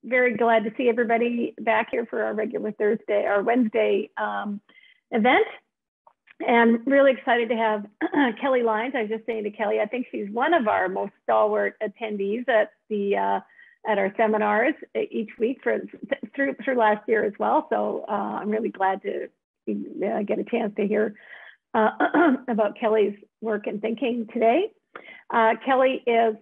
very glad to see everybody back here for our regular Thursday or Wednesday event. And really excited to have Kelly Lyons. I was just saying to Kelly, I think she's one of our most stalwart attendees at our seminars each week through last year as well. So I'm really glad to get a chance to hear about Kelly's work and thinking today. Kelly is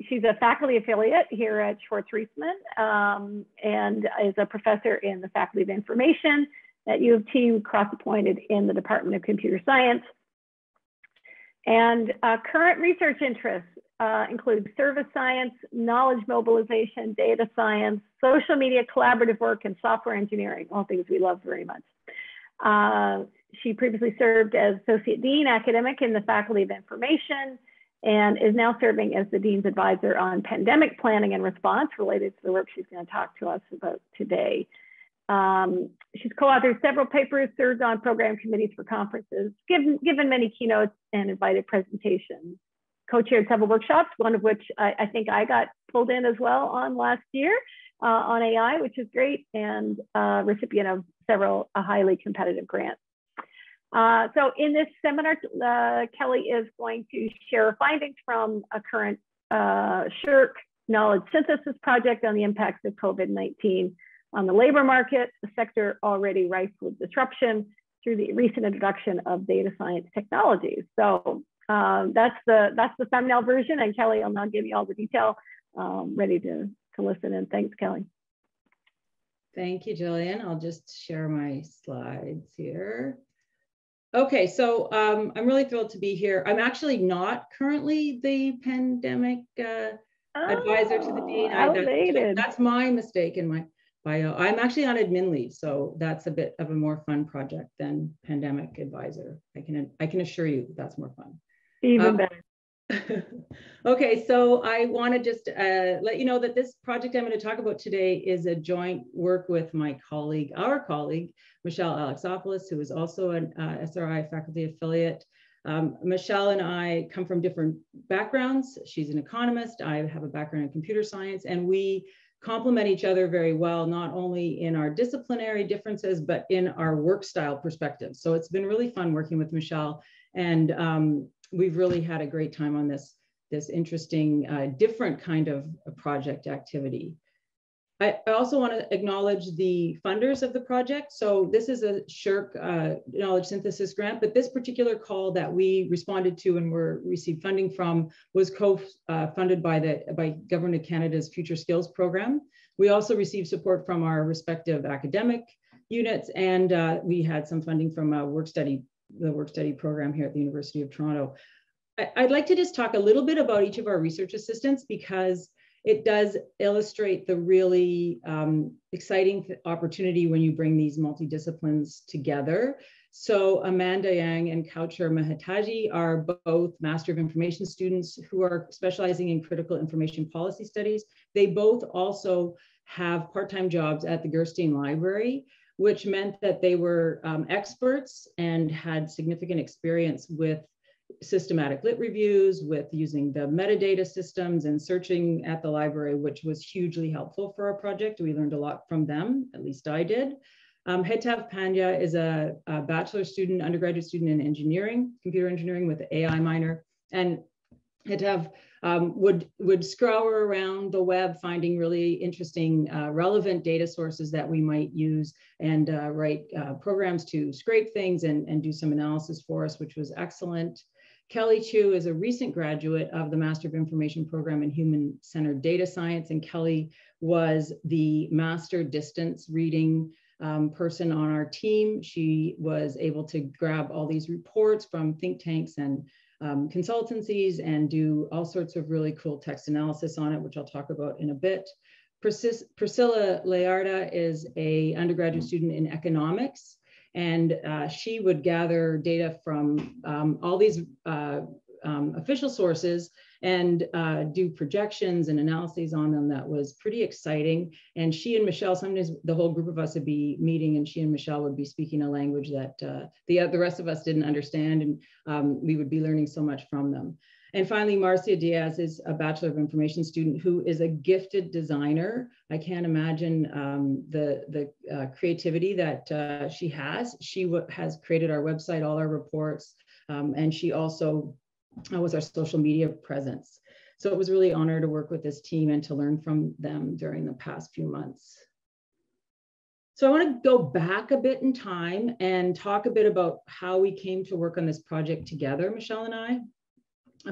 she's a faculty affiliate here at Schwartz Reisman and is a professor in the Faculty of Information at U of T, cross-appointed in the Department of Computer Science. And current research interests include service science, knowledge mobilization, data science, social media, collaborative work, and software engineering, all things we love very much. She previously served as Associate Dean Academic in the Faculty of Information and is now serving as the Dean's Advisor on Pandemic Planning and Response, related to the work she's going to talk to us about today. She's co-authored several papers, served on program committees for conferences, given many keynotes and invited presentations, co-chaired several workshops, one of which I think I got pulled in as well on last year on AI, which is great, and recipient of several highly competitive grants. So in this seminar, Kelly is going to share findings from a current SSHRC Knowledge Synthesis project on the impacts of COVID-19 on the labor market, a sector already rife with disruption through the recent introduction of data science technologies. So that's the thumbnail version, and Kelly will now give you all the detail. Ready to listen, and thanks, Kelly. Thank you, Jillian. I'll just share my slides here. Okay, so I'm really thrilled to be here. I'm actually not currently the pandemic advisor to the dean. That's my mistake in my bio. I'm actually on admin leave, so that's a bit of a more fun project than pandemic advisor. I can assure you that's more fun. Even better. Okay, so I want to just let you know that this project I'm going to talk about today is a joint work with our colleague, Michelle Alexopoulos, who is also an SRI faculty affiliate. Michelle and I come from different backgrounds. She's an economist. I have a background in computer science, and we complement each other very well, not only in our disciplinary differences, but in our work style perspective. So it's been really fun working with Michelle, and we've really had a great time on this interesting, different kind of a project activity. I also want to acknowledge the funders of the project. So this is a SSHRC Knowledge Synthesis grant, but this particular call that we responded to and received funding from was co-funded by Government of Canada's Future Skills Program. We also received support from our respective academic units, and we had some funding from the work study program here at the University of Toronto. I'd like to just talk a little bit about each of our research assistants, because it does illustrate the really exciting opportunity when you bring these multidisciplines together. So Amanda Yang and Kaushar Mahataji are both Master of Information students who are specializing in critical information policy studies. They both also have part-time jobs at the Gerstein Library, which meant that they were experts and had significant experience with systematic lit reviews, with using the metadata systems and searching at the library, which was hugely helpful for our project. We learned a lot from them, at least I did. Hetav Pandya is a bachelor student, undergraduate student in engineering, computer engineering with an AI minor. And Hetav would scour around the web, finding really interesting, relevant data sources that we might use, and write programs to scrape things and do some analysis for us, which was excellent. Kelly Chu is a recent graduate of the Master of Information program in Human-Centered Data Science, and Kelly was the master distance reading person on our team. She was able to grab all these reports from think tanks and consultancies and do all sorts of really cool text analysis on it, which I'll talk about in a bit. Priscilla Learda is an undergraduate student in economics, and she would gather data from all these official sources and do projections and analyses on them. That was pretty exciting. And she and Michelle, sometimes the whole group of us would be meeting, and she and Michelle would be speaking a language that the rest of us didn't understand, and we would be learning so much from them. And finally, Marcia Diaz is a Bachelor of Information student who is a gifted designer. I can't imagine the creativity that she has. She has created our website, all our reports, and she also was our social media presence. So it was really an honor to work with this team and to learn from them during the past few months. So I want to go back a bit in time and talk a bit about how we came to work on this project together, Michelle and I.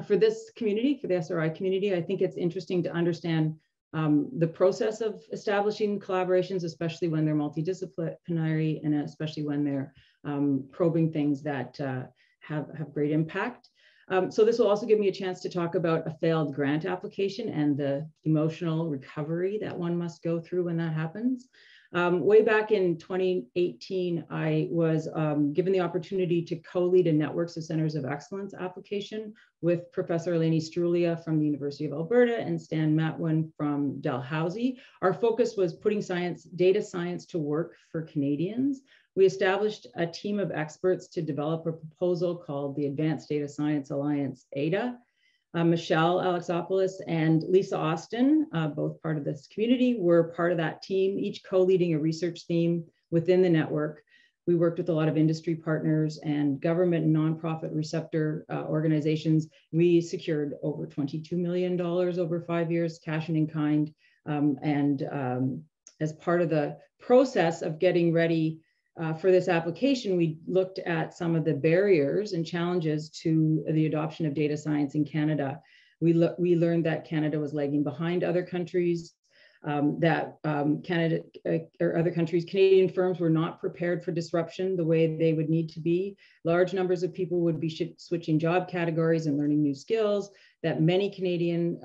For this community, for the SRI community, I think it's interesting to understand the process of establishing collaborations, especially when they're multidisciplinary and especially when they're probing things that have great impact. So this will also give me a chance to talk about a failed grant application and the emotional recovery that one must go through when that happens. Way back in 2018, I was given the opportunity to co-lead a Networks of Centers of Excellence application with Professor Eleni Strulia from the University of Alberta and Stan Matwin from Dalhousie. Our focus was putting data science to work for Canadians. We established a team of experts to develop a proposal called the Advanced Data Science Alliance, ADA. Michelle Alexopoulos and Lisa Austin, both part of this community, were part of that team, each co-leading a research theme within the network. We worked with a lot of industry partners and government and nonprofit receptor organizations. We secured over $22 million over 5 years, cash and in kind. As part of the process of getting ready for this application, we looked at some of the barriers and challenges to the adoption of data science in Canada. We learned that Canada was lagging behind other countries, Canadian firms were not prepared for disruption the way they would need to be. Large numbers of people would be switching job categories and learning new skills, that many Canadian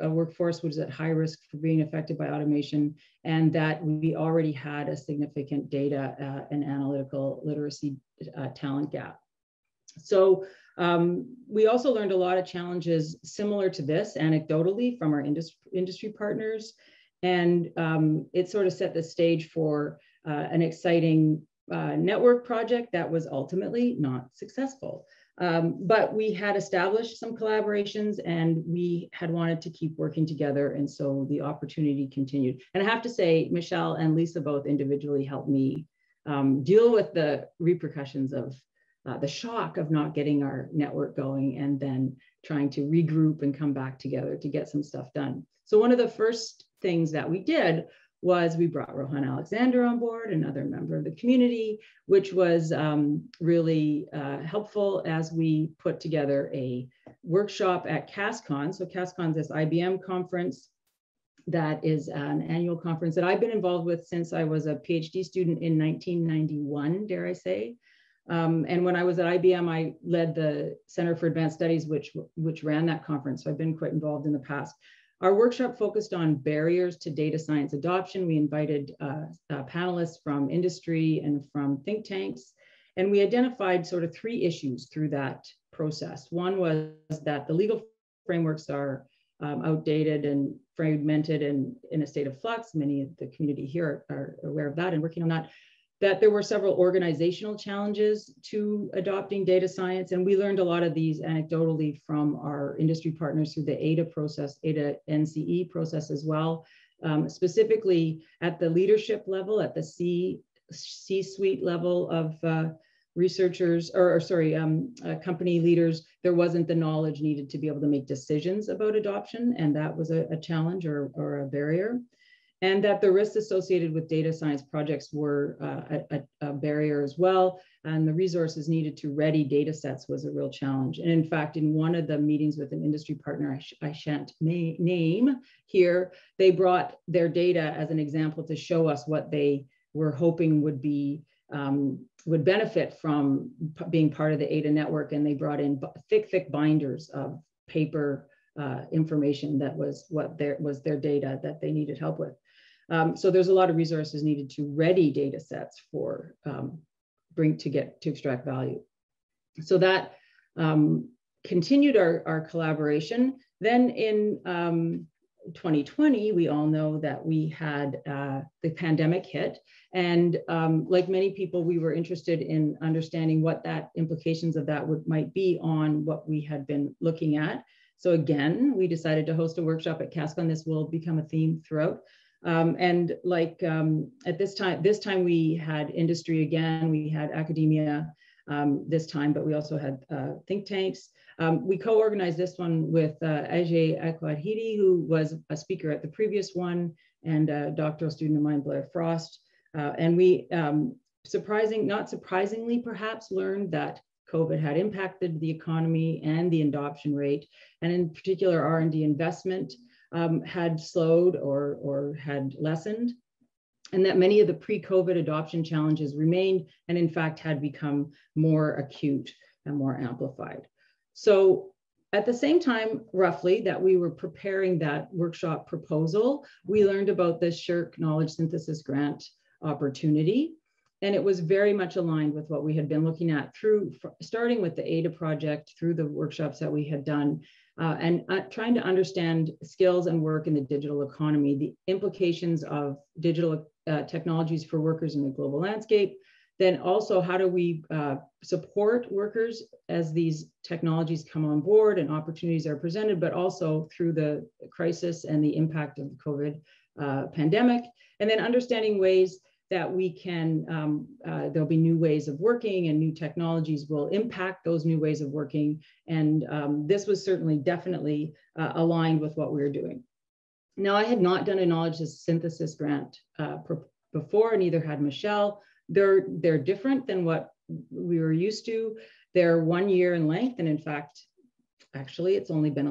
workforce was at high risk for being affected by automation, and that we already had a significant data and analytical literacy talent gap. So we also learned a lot of challenges similar to this anecdotally from our industry partners. And it sort of set the stage for an exciting network project that was ultimately not successful. But we had established some collaborations and we had wanted to keep working together. And so the opportunity continued. And I have to say, Michelle and Lisa both individually helped me deal with the repercussions of the shock of not getting our network going and then trying to regroup and come back together to get some stuff done. So one of the first things that we did was we brought Rohan Alexander on board, another member of the community, which was really helpful as we put together a workshop at CASCON. So CASCON is this IBM conference that is an annual conference that I've been involved with since I was a PhD student in 1991, dare I say. And when I was at IBM, I led the Center for Advanced Studies, which ran that conference. So I've been quite involved in the past. Our workshop focused on barriers to data science adoption. We invited panelists from industry and from think tanks, and we identified sort of 3 issues through that process. One was that the legal frameworks are outdated and fragmented and in a state of flux. Many of the community here are aware of that and working on that. That there were several organizational challenges to adopting data science. And we learned a lot of these anecdotally from our industry partners through the ADA process, ADA NCE process as well, specifically at the leadership level, at the C-suite level of researchers, company leaders, there wasn't the knowledge needed to be able to make decisions about adoption. And that was a challenge or a barrier. And that the risks associated with data science projects were a barrier as well. And the resources needed to ready data sets was a real challenge. And in fact, in one of the meetings with an industry partner, I shan't name here, they brought their data as an example to show us what they were hoping would benefit from being part of the ADA network. And they brought in thick binders of paper information that was their data that they needed help with. So there's a lot of resources needed to ready data sets for to extract value. So that continued our collaboration. Then in 2020, we all know that we had the pandemic hit. And like many people, we were interested in understanding what that implications of that might be on what we had been looking at. So again, we decided to host a workshop at CASC on this. Will become a theme throughout. And like at this time we had industry again, we had academia this time, but we also had think tanks. We co-organized this one with Ajay Akwadhidi, who was a speaker at the previous one, and a doctoral student of mine, Blair Frost. And we, not surprisingly perhaps, learned that COVID had impacted the economy and the adoption rate, and in particular R&D investment had slowed or had lessened, and that many of the pre-COVID adoption challenges remained and in fact had become more acute and more amplified. So at the same time, roughly, that we were preparing that workshop proposal, we learned about the SSHRC Knowledge Synthesis grant opportunity. And it was very much aligned with what we had been looking at starting with the ADA project, through the workshops that we had done, and trying to understand skills and work in the digital economy, the implications of digital technologies for workers in the global landscape. Then also, how do we support workers as these technologies come on board and opportunities are presented, but also through the crisis and the impact of the COVID pandemic, and then understanding ways that we can, there'll be new ways of working and new technologies will impact those new ways of working. And this was certainly definitely aligned with what we were doing. Now, I had not done a knowledge synthesis grant before, neither had Michelle. They're different than what we were used to. They're 1 year in length. And in fact, actually, it's only been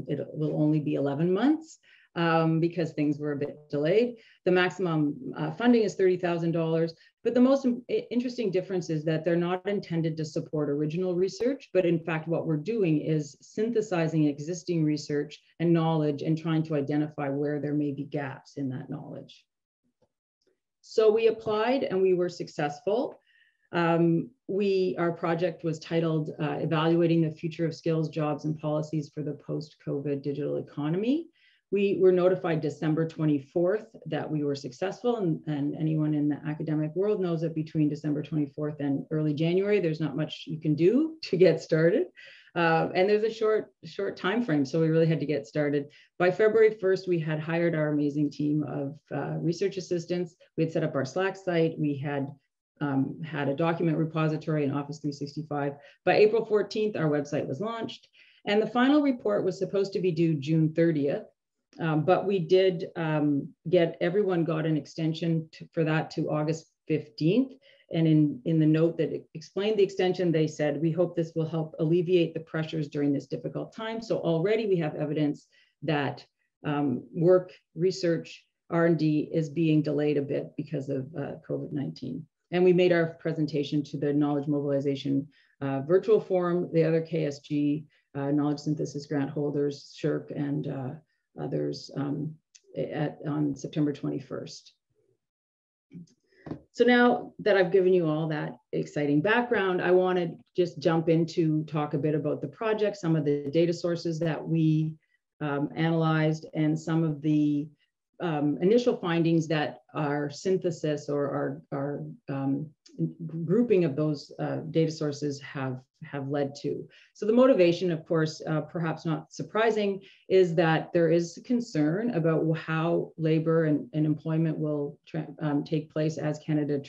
it will only be 11 months. Because things were a bit delayed. The maximum funding is $30,000, but the most interesting difference is that they're not intended to support original research, but in fact, what we're doing is synthesizing existing research and knowledge and trying to identify where there may be gaps in that knowledge. So we applied and we were successful. Our project was titled Evaluating the Future of Skills, Jobs, and Policies for the Post-COVID Digital Economy. We were notified December 24th that we were successful, and anyone in the academic world knows that between December 24th and early January, there's not much you can do to get started. And there's a short time frame, so we really had to get started. By February 1st, we had hired our amazing team of research assistants. We had set up our Slack site. We had had a document repository in Office 365. By April 14th, our website was launched, and the final report was supposed to be due June 30th. But we did everyone got an extension for that to August 15th. And in the note that explained the extension, they said, we hope this will help alleviate the pressures during this difficult time. So already we have evidence that work, research, R&D is being delayed a bit because of COVID-19. And we made our presentation to the Knowledge Mobilization Virtual Forum, the other KSG Knowledge Synthesis grant holders, SSHRC, and others on September 21st. So now that I've given you all that exciting background, I want to just jump into talk a bit about the project, some of the data sources that we analyzed, and some of the initial findings that our synthesis or our grouping of those data sources have led to. So the motivation, of course, perhaps not surprising, is that there is concern about how labor and employment will take place as Canada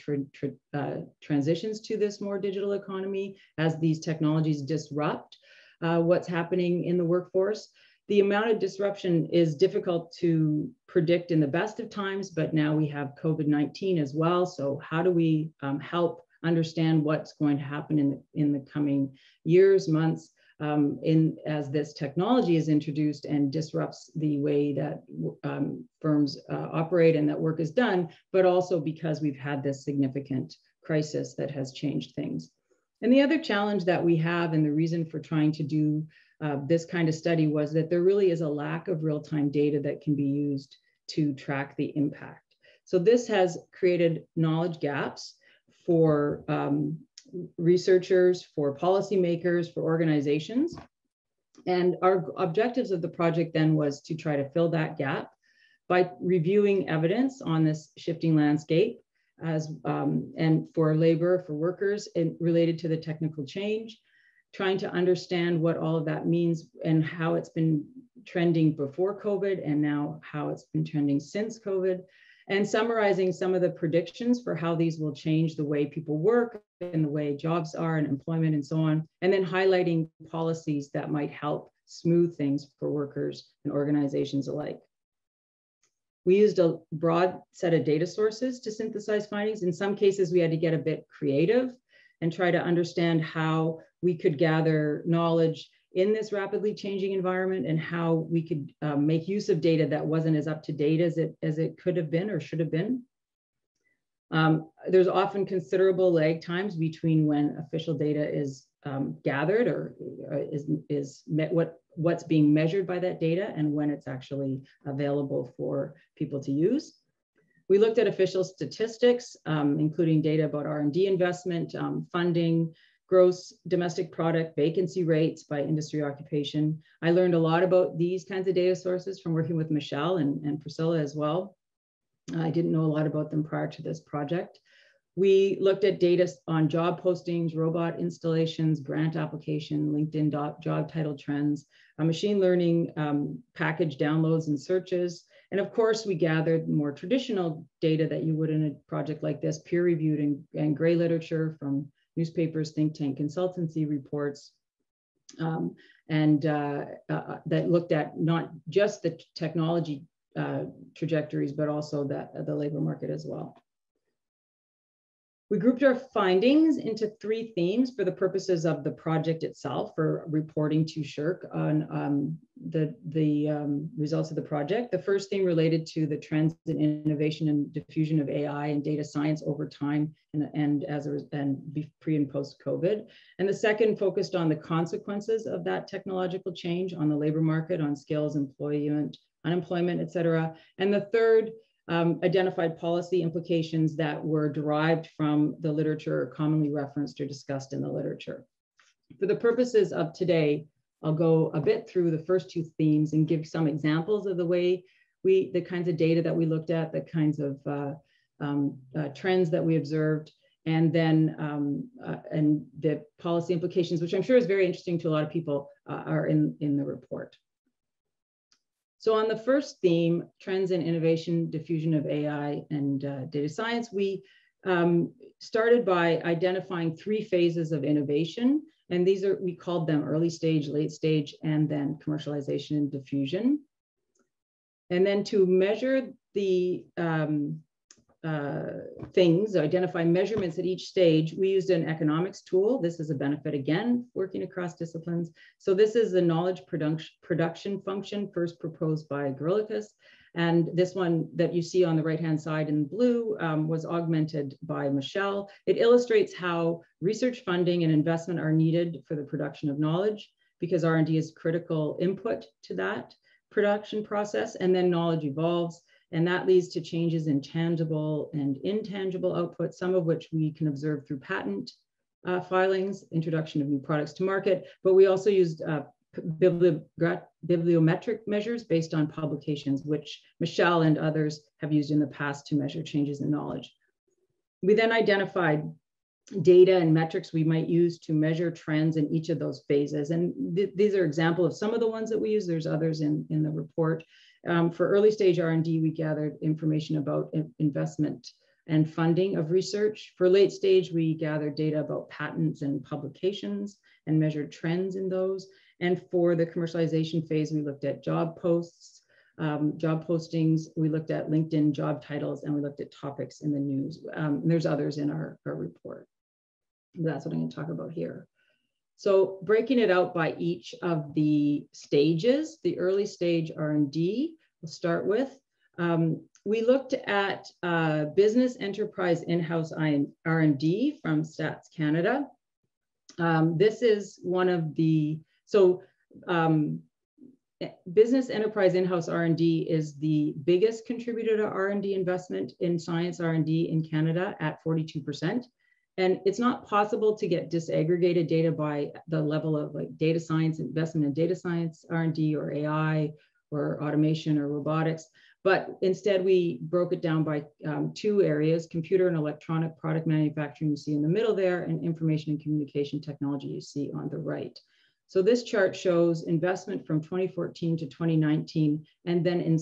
transitions to this more digital economy, as these technologies disrupt what's happening in the workforce. The amount of disruption is difficult to predict in the best of times, but now we have COVID-19 as well. So how do we help understand what's going to happen in the coming years, months, as this technology is introduced and disrupts the way that firms operate and that work is done, but also because we've had this significant crisis that has changed things. And the other challenge that we have, and the reason for trying to do this kind of study, was that there really is a lack of real-time data that can be used to track the impact. So this has created knowledge gaps for researchers, for policymakers, for organizations. And our objectives of the project then was to try to fill that gap by reviewing evidence on this shifting landscape and for labor, for workers, and related to the technical change, trying to understand what all of that means and how it's been trending before COVID and now how it's been trending since COVID, and summarizing some of the predictions for how these will change the way people work and the way jobs are and employment and so on, and then highlighting policies that might help smooth things for workers and organizations alike. We used a broad set of data sources to synthesize findings. In some cases, we had to get a bit creative and try to understand how we could gather knowledge in this rapidly changing environment and how we could make use of data that wasn't as up to date as it could have been or should have been. There's often considerable lag times between when official data is gathered or what's being measured by that data and when it's actually available for people to use. We looked at official statistics, including data about R&D investment, funding, gross domestic product, vacancy rates by industry occupation. I learned a lot about these kinds of data sources from working with Michelle and Priscilla as well. I didn't know a lot about them prior to this project. We looked at data on job postings, robot installations, grant application, LinkedIn job title trends, machine learning package downloads and searches. And of course, we gathered more traditional data that you would in a project like this, peer-reviewed and gray literature from newspapers, think tank consultancy reports, that looked at not just the technology trajectories, but also the labor market as well. We grouped our findings into 3 themes for the purposes of the project itself for reporting to SHRC on the results of the project. The first theme related to the trends in innovation and diffusion of AI and data science over time and pre and post COVID. And the second focused on the consequences of that technological change on the labor market, on skills, employment, unemployment, et cetera. And the third identified policy implications that were derived from the literature commonly referenced or discussed in the literature. For the purposes of today, I'll go a bit through the first 2 themes and give some examples of the way the kinds of data that we looked at, the kinds of trends that we observed, and then and the policy implications, which I'm sure is very interesting to a lot of people, are in the report. So on the first theme, trends in innovation, diffusion of AI and data science, we started by identifying 3 phases of innovation. And these are, we called them early stage, late stage, and then commercialization and diffusion. And then to measure the things, identify measurements at each stage, we used an economics tool. This is a benefit, again, working across disciplines. So this is the knowledge production function first proposed by Grillicus. And this one that you see on the right-hand side in blue was augmented by Michelle. It illustrates how research funding and investment are needed for the production of knowledge, because R&D is critical input to that production process, and then knowledge evolves. And that leads to changes in tangible and intangible output, some of which we can observe through patent filings, introduction of new products to market, but we also used bibliometric measures based on publications, which Michelle and others have used in the past to measure changes in knowledge. We then identified data and metrics we might use to measure trends in each of those phases. And these are examples of some of the ones that we use. There's others in the report. For early stage R&D, we gathered information about investment and funding of research. For late stage, we gathered data about patents and publications and measured trends in those. And for the commercialization phase, we looked at job posts, job postings, we looked at LinkedIn job titles, and we looked at topics in the news. There's others in our report. That's what I'm going to talk about here. So breaking it out by each of the stages, the early stage R&D, we'll start with. We looked at business enterprise in-house R&D from Stats Canada. This is one of the, business enterprise in-house R&D is the biggest contributor to R&D investment in science R&D in Canada at 42%. And it's not possible to get disaggregated data by the level of like data science, investment in data science, R&D, or AI, or automation, or robotics. But instead, we broke it down by two areas: computer and electronic product manufacturing, you see in the middle there, and information and communication technology, you see on the right. So this chart shows investment from 2014 to 2019, and then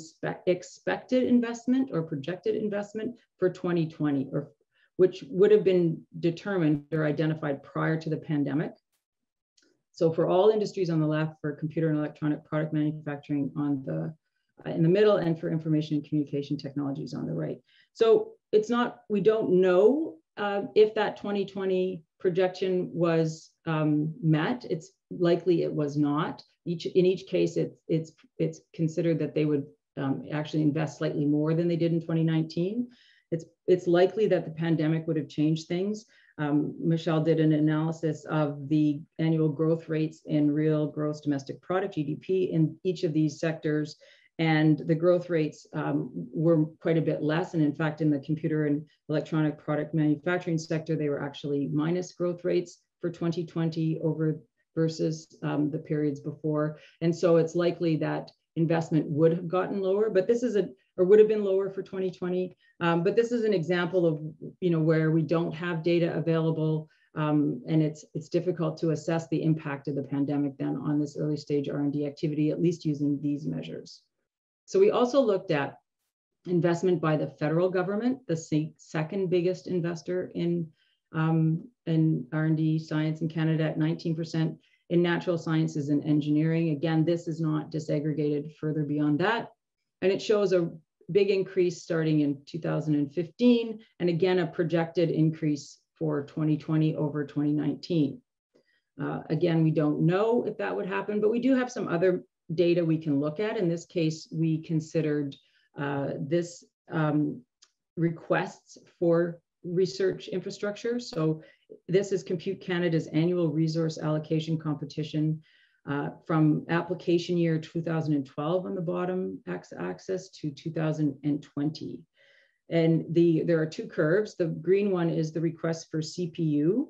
expected investment or projected investment for 2020, or which would have been determined or identified prior to the pandemic. So for all industries on the left, for computer and electronic product manufacturing on the in the middle, and for information and communication technologies on the right. So it's not, we don't know if that 2020 projection was met. It's likely it was not. In each case, it's considered that they would actually invest slightly more than they did in 2019. It's likely that the pandemic would have changed things. Michelle did an analysis of the annual growth rates in real gross domestic product, GDP, in each of these sectors. And the growth rates were quite a bit less. And in fact, in the computer and electronic product manufacturing sector, they were actually minus growth rates for 2020 over versus the periods before. And so it's likely that investment would have gotten lower, but this is or would have been lower for 2020. But this is an example of, where we don't have data available, and it's difficult to assess the impact of the pandemic then on this early stage R&D activity, at least using these measures. So we also looked at investment by the federal government, the second biggest investor in R&D science in Canada at 19%, in natural sciences and engineering. Again, this is not disaggregated further beyond that. And it shows a big increase starting in 2015, and again, a projected increase for 2020 over 2019. Again, we don't know if that would happen, but we do have some other data we can look at. In this case, we considered this requests for research infrastructure. So this is Compute Canada's annual resource allocation competition from application year 2012 on the bottom x-axis to 2020. And there are two curves. The green one is the request for CPU,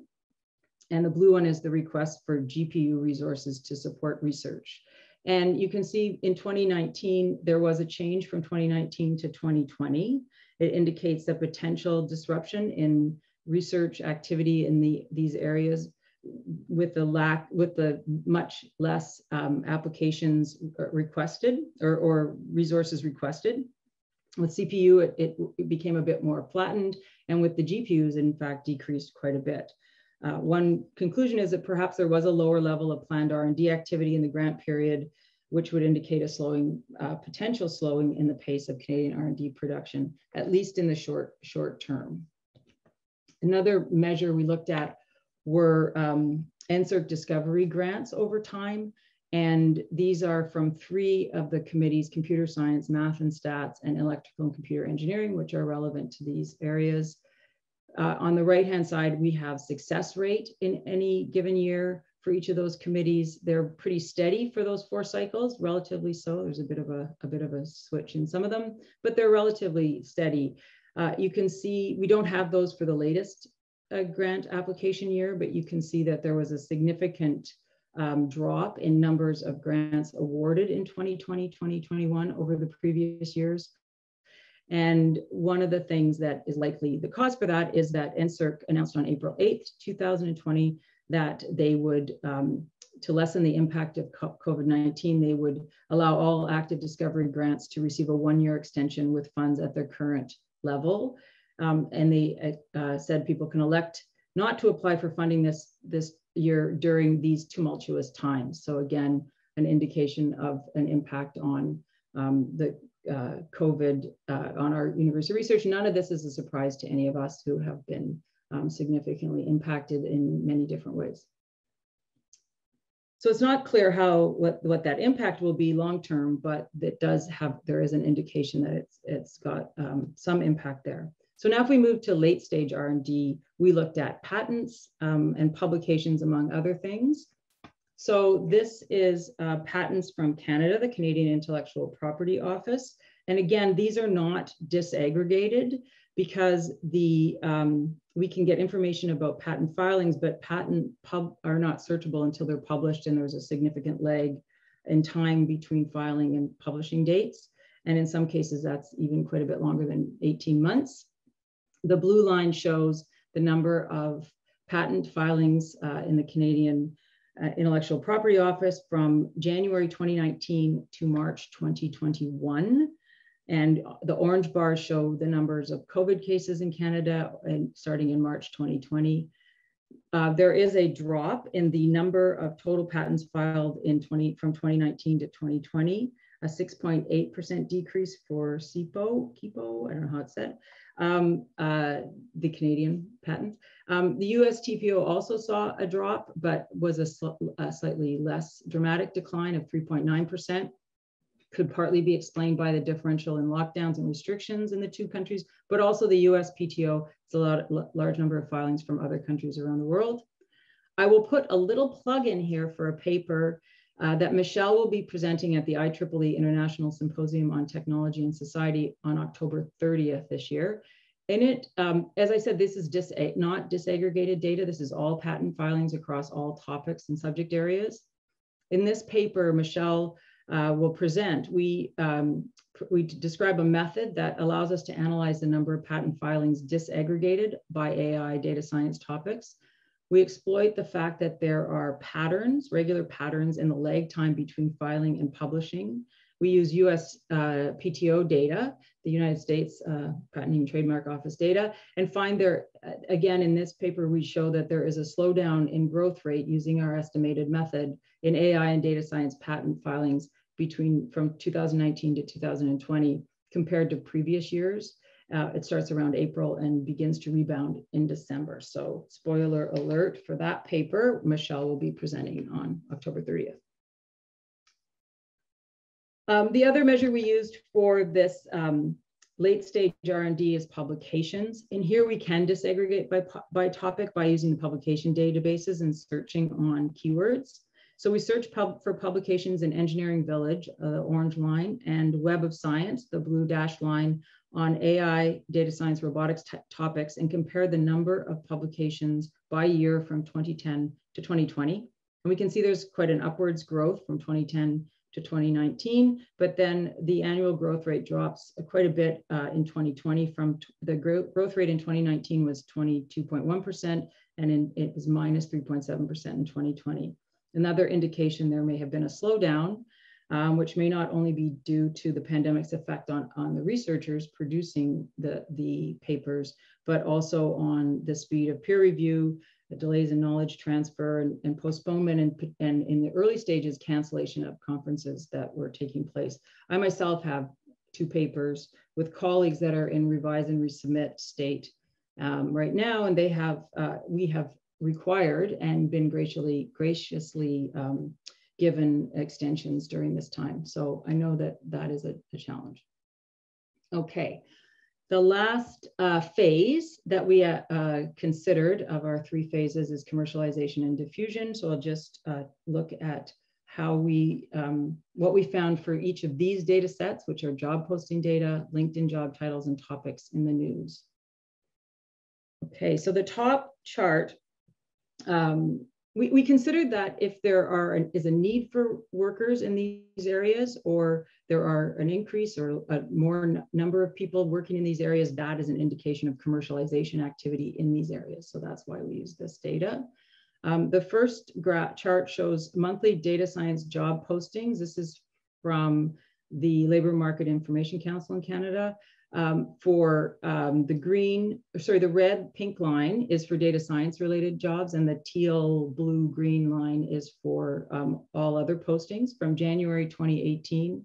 and the blue one is the request for GPU resources to support research. And you can see in 2019, there was a change from 2019 to 2020. It indicates the potential disruption in research activity in these areas with the much less applications requested or resources requested. With CPU, it became a bit more flattened, and with the GPUs, in fact, decreased quite a bit. One conclusion is that perhaps there was a lower level of planned R&D activity in the grant period, which would indicate a potential slowing in the pace of Canadian R&D production, at least in the short term. Another measure we looked at were NSERC discovery grants over time. And these are from 3 of the committees: computer science, math and stats, and electrical and computer engineering, which are relevant to these areas. On the right-hand side, we have success rate in any given year for each of those committees. They're pretty steady for those 4 cycles, relatively so. There's a bit of a switch in some of them, but they're relatively steady. You can see we don't have those for the latest grant application year, but you can see that there was a significant drop in numbers of grants awarded in 2020, 2021 over the previous years. And one of the things that is likely the cause for that is that NSERC announced on April 8th, 2020, that they would, to lessen the impact of COVID-19, they would allow all active discovery grants to receive a 1-year extension with funds at their current level. And they said people can elect not to apply for funding this year during these tumultuous times. So again, an indication of an impact on the COVID on our university research. None of this is a surprise to any of us who have been significantly impacted in many different ways. So it's not clear what that impact will be long term, but there is an indication that it's got some impact there. So now if we move to late stage R&D, we looked at patents and publications, among other things. So this is patents from Canada, the Canadian Intellectual Property Office. And again, these are not disaggregated because we can get information about patent filings, but patent are not searchable until they're published, and there's a significant lag in time between filing and publishing dates. And in some cases, that's even quite a bit longer than 18 months. The blue line shows the number of patent filings in the Canadian Intellectual Property Office from January 2019 to March 2021. And the orange bars show the numbers of COVID cases in Canada and starting in March 2020. There is a drop in the number of total patents filed from 2019 to 2020, a 6.8% decrease for CIPO, I don't know how it's said, the Canadian patents. The US TPO also saw a drop, but was a slightly less dramatic decline of 3.9%. Could partly be explained by the differential in lockdowns and restrictions in the two countries, but also the US PTO, it's a large number of filings from other countries around the world. I will put a little plug in here for a paper that Michelle will be presenting at the IEEE International Symposium on Technology and Society on October 30th this year. In it, as I said, this is not disaggregated data. This is all patent filings across all topics and subject areas. In this paper, Michelle will present. We describe a method that allows us to analyze the number of patent filings disaggregated by AI data science topics. We exploit the fact that there are patterns, regular patterns in the lag time between filing and publishing. We use US PTO data, the United States Patent and Trademark Office data, and find there, again, in this paper, we show that there is a slowdown in growth rate using our estimated method in AI and data science patent filings from 2019 to 2020 compared to previous years. It starts around April and begins to rebound in December. So spoiler alert for that paper, Michelle will be presenting on October 30th. The other measure we used for this late stage R&D is publications. And here we can disaggregate by topic by using the publication databases and searching on keywords. So we search for publications in Engineering Village, the orange line, and Web of Science, the blue dashed line, on AI, data science, robotics topics, and compare the number of publications by year from 2010 to 2020. And we can see there's quite an upwards growth from 2010 to 2019, but then the annual growth rate drops quite a bit in 2020. From the growth rate in 2019 was 22.1%, and it was minus 3.7% in 2020. Another indication there may have been a slowdown, which may not only be due to the pandemic's effect on the researchers producing the papers, but also on the speed of peer review, the delays in knowledge transfer, and postponement, and in the early stages, cancellation of conferences that were taking place. I myself have 2 papers with colleagues that are in revise and resubmit state right now, and we have required and been graciously given extensions during this time. So I know that is a challenge. Okay, the last phase that we considered of our 3 phases is commercialization and diffusion. So I'll just look at how what we found for each of these data sets, which are job posting data, LinkedIn job titles, and topics in the news. Okay, so the top chart, we considered that if there is a need for workers in these areas, or there are an increase or a more number of people working in these areas, that is an indication of commercialization activity in these areas. So that's why we use this data. The first chart shows monthly data science job postings. This is from the Labor Market Information Council in Canada. The red pink line is for data science related jobs, and the teal blue green line is for all other postings from January 2018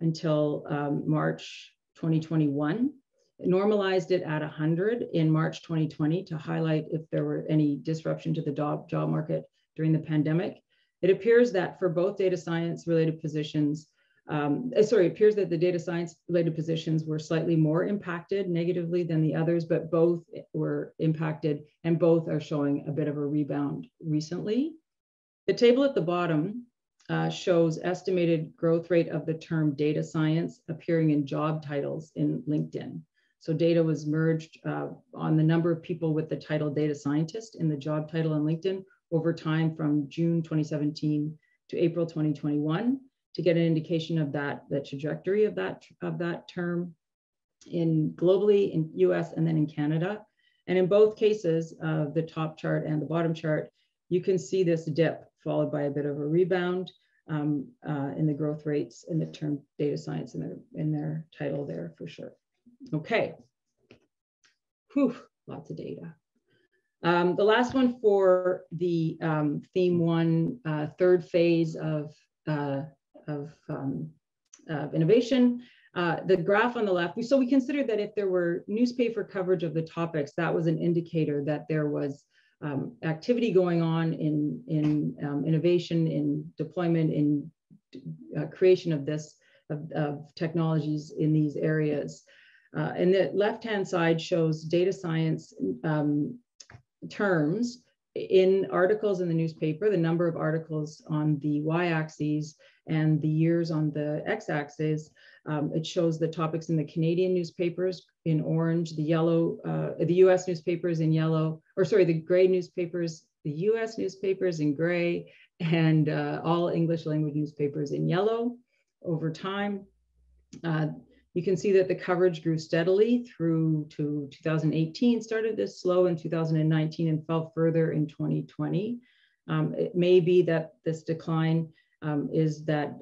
until March 2021. It normalized it at 100 in March 2020 to highlight if there were any disruption to the job market during the pandemic. It appears that for both data science related positions, it appears that the data science related positions were slightly more impacted negatively than the others, but both were impacted and both are showing a bit of a rebound recently. The table at the bottom shows estimated growth rate of the term data science appearing in job titles in LinkedIn. So data was merged on the number of people with the title data scientist in the job title on LinkedIn over time from June 2017 to April 2021. to get an indication of the trajectory of that term globally in US and then in Canada. And in both cases, the top chart and the bottom chart, you can see this dip followed by a bit of a rebound in the growth rates in the term data science in their title there for sure. Okay. Whew, lots of data. The last one for the theme 1, third phase of innovation. The graph on the left, so we considered that if there were newspaper coverage of the topics, that was an indicator that there was activity going on in innovation, in deployment, in creation of technologies in these areas. And the left-hand side shows data science terms in articles in the newspaper, the number of articles on the y-axis and the years on the x-axis. It shows the topics in the Canadian newspapers in orange, the yellow, the US newspapers in yellow, or sorry, the gray newspapers, the US newspapers in gray, and all English language newspapers in yellow over time. You can see that the coverage grew steadily through to 2018, started this slow in 2019 and fell further in 2020. It may be that this decline is that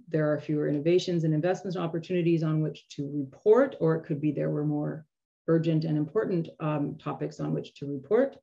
there are fewer innovations and investment opportunities on which to report, or it could be there were more urgent and important topics on which to report.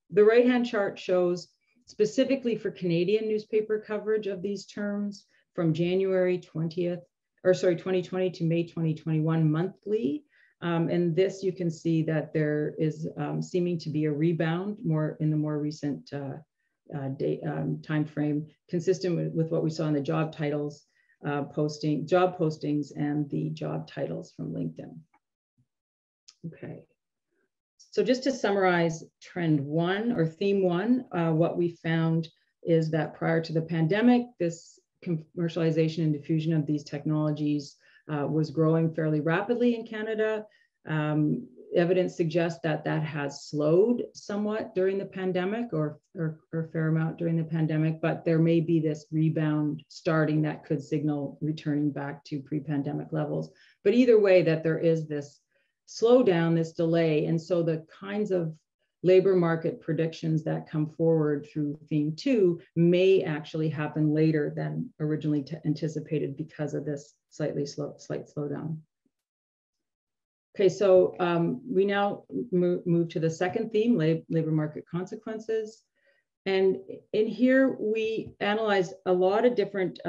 The right-hand chart shows specifically for Canadian newspaper coverage of these terms from January 2020 to May 2021 monthly. And this you can see that there is seeming to be a rebound in the more recent time frame, consistent with what we saw in the job titles, job postings, and the job titles from LinkedIn. Okay, so just to summarize trend 1 or theme 1, what we found is that prior to the pandemic, this commercialization and diffusion of these technologies was growing fairly rapidly in Canada. Evidence suggests that that has slowed somewhat during the pandemic or a fair amount during the pandemic, but there may be this rebound starting that could signal returning back to pre-pandemic levels. But either way, that there is this slowdown, this delay. And so the kinds of labor market predictions that come forward through theme 2 may actually happen later than originally anticipated because of this slight slowdown. Okay, so we now move to the second theme, labor market consequences. And in here, we analyzed a lot of different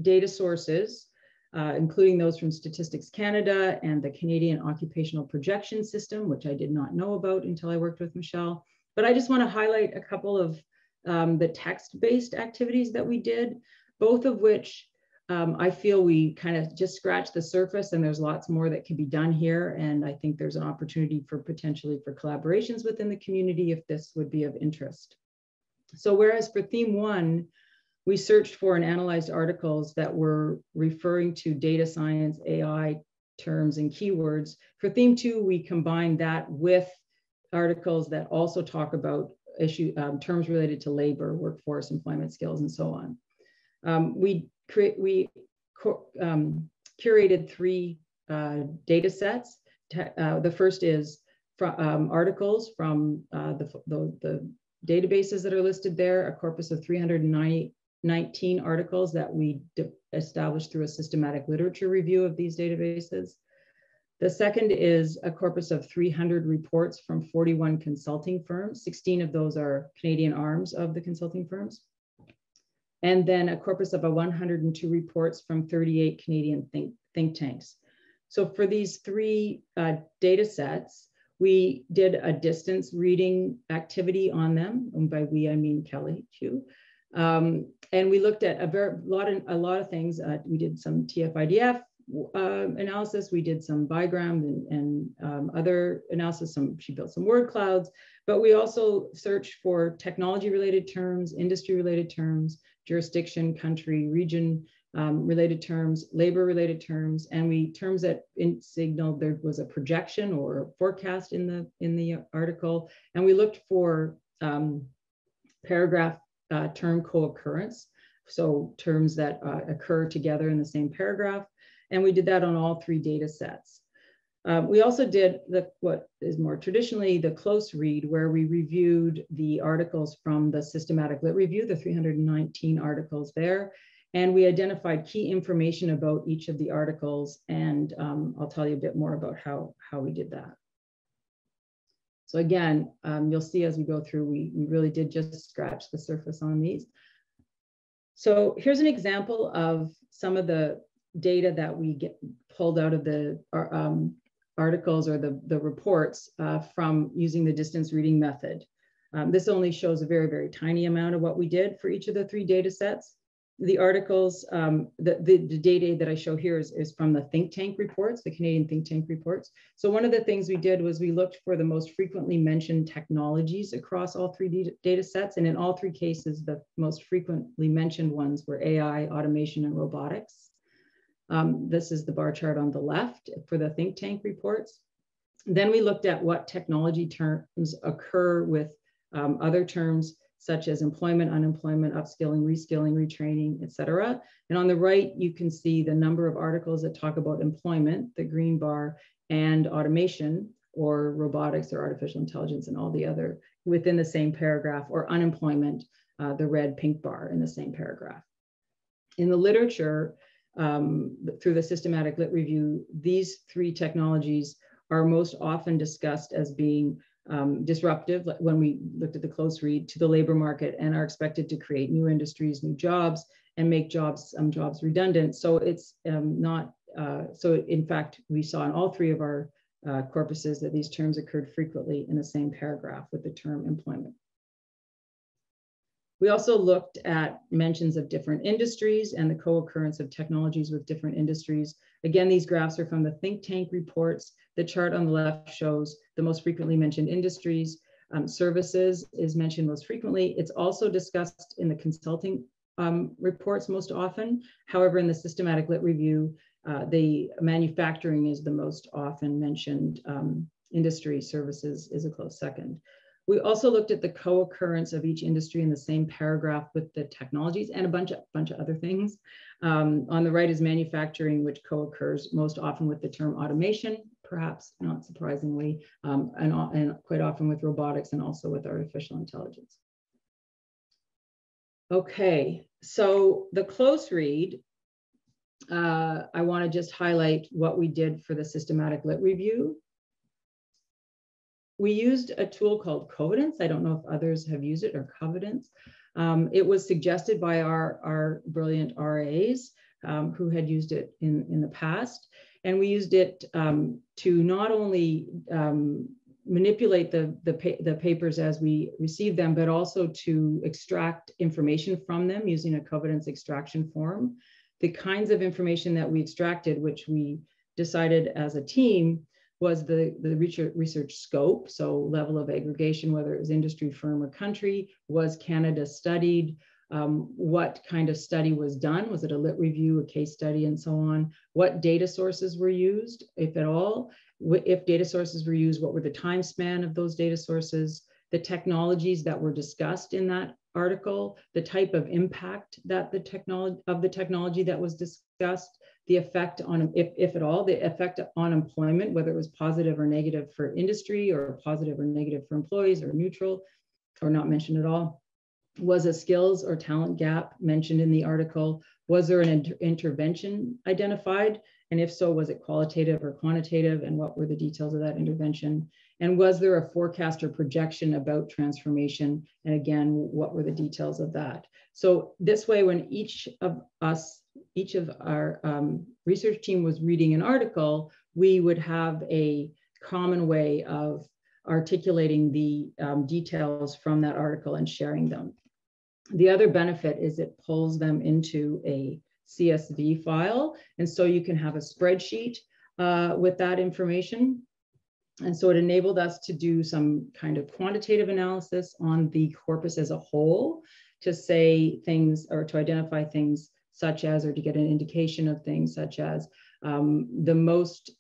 data sources, including those from Statistics Canada and the Canadian Occupational Projection System, which I did not know about until I worked with Michelle. But I just want to highlight a couple of the text-based activities that we did, both of which I feel we kind of just scratched the surface, and there's lots more that can be done here. And I think there's an opportunity for potentially for collaborations within the community if this would be of interest. So whereas for theme 1, we searched for and analyzed articles that were referring to data science, AI terms and keywords, for theme 2, we combined that with articles that also talk about terms related to labor, workforce, employment skills, and so on. We curated 3 data sets. The first is articles from the databases that are listed there, a corpus of 319 articles that we established through a systematic literature review of these databases. The second is a corpus of 300 reports from 41 consulting firms. 16 of those are Canadian arms of the consulting firms. And then a corpus of 102 reports from 38 Canadian think tanks. So for these 3 data sets, we did a distance reading activity on them, and by we I mean Kelly too. And we looked at a lot of things. We did some TF-IDF analysis. We did some bigram and other analysis. She built some word clouds, but we also searched for technology-related terms, industry-related terms, jurisdiction, country, region related terms, labor-related terms, and terms that signaled there was a projection or forecast in the article. And we looked for paragraph term co-occurrence. so terms that occur together in the same paragraph. And we did that on all 3 data sets. We also did what is more traditionally the close read, where we reviewed the articles from the systematic lit review, the 319 articles there. And we identified key information about each of the articles. And I'll tell you a bit more about how we did that. So again, you'll see as we go through, we really did just scratch the surface on these. So here's an example of some of the data that we get pulled out of the articles or the reports from using the distance reading method. This only shows a very, very tiny amount of what we did for each of the 3 data sets. The articles, the data that I show here is from the think tank reports, the Canadian think tank reports. So one of the things we did was we looked for the most frequently mentioned technologies across all 3 data sets. And in all 3 cases, the most frequently mentioned ones were AI, automation, and robotics. This is the bar chart on the left for the think tank reports. Then we looked at what technology terms occur with other terms such as employment, unemployment, upskilling, reskilling, retraining, et cetera. And on the right, you can see the number of articles that talk about employment, the green bar, and automation or robotics or artificial intelligence and all the other within the same paragraph, or unemployment, the red pink bar in the same paragraph. In the literature, through the systematic lit review, these 3 technologies are most often discussed as being disruptive, when we looked at the close read, to the labor market, and are expected to create new industries, new jobs, and make some jobs redundant. So it's so in fact, we saw in all 3 of our corpuses that these terms occurred frequently in the same paragraph with the term employment. We also looked at mentions of different industries and the co-occurrence of technologies with different industries. Again, these graphs are from the think tank reports. The chart on the left shows the most frequently mentioned industries. Services is mentioned most frequently. It's also discussed in the consulting reports most often. However, in the systematic lit review, the manufacturing is the most often mentioned industry. Services is a close second. We also looked at the co-occurrence of each industry in the same paragraph with the technologies and a bunch of other things. On the right is manufacturing, which co-occurs most often with the term automation, perhaps not surprisingly, and quite often with robotics and also with artificial intelligence. Okay, so the close read, I want to just highlight what we did for the systematic lit review. We used a tool called Covidence. I don't know if others have used it, or Covidence. It was suggested by our brilliant RAs who had used it in the past. And we used it to not only manipulate the papers as we receive them, but also to extract information from them using a Covidence extraction form. The kinds of information that we extracted, which we decided as a team, was the research scope, so level of aggregation, whether it was industry, firm, or country. Was Canada studied? What kind of study was done? Was it a lit review, a case study, and so on? What data sources were used, if at all? If data sources were used, what were the time span of those data sources? The technologies that were discussed in that article, the type of impact that the technology that was discussed, the effect on, if at all, the effect on employment, whether it was positive or negative for industry, or positive or negative for employees, or neutral, or not mentioned at all. Was a skills or talent gap mentioned in the article? Was there an intervention identified? And if so, was it qualitative or quantitative? And what were the details of that intervention? And was there a forecast or projection about transformation? And again, what were the details of that? So this way, when each of our research team was reading an article, we would have a common way of articulating the details from that article and sharing them. The other benefit is it pulls them into a CSV file. And so you can have a spreadsheet with that information. And so it enabled us to do some kind of quantitative analysis on the corpus as a whole, to say things, or to identify things such as, or to get an indication of things such as the most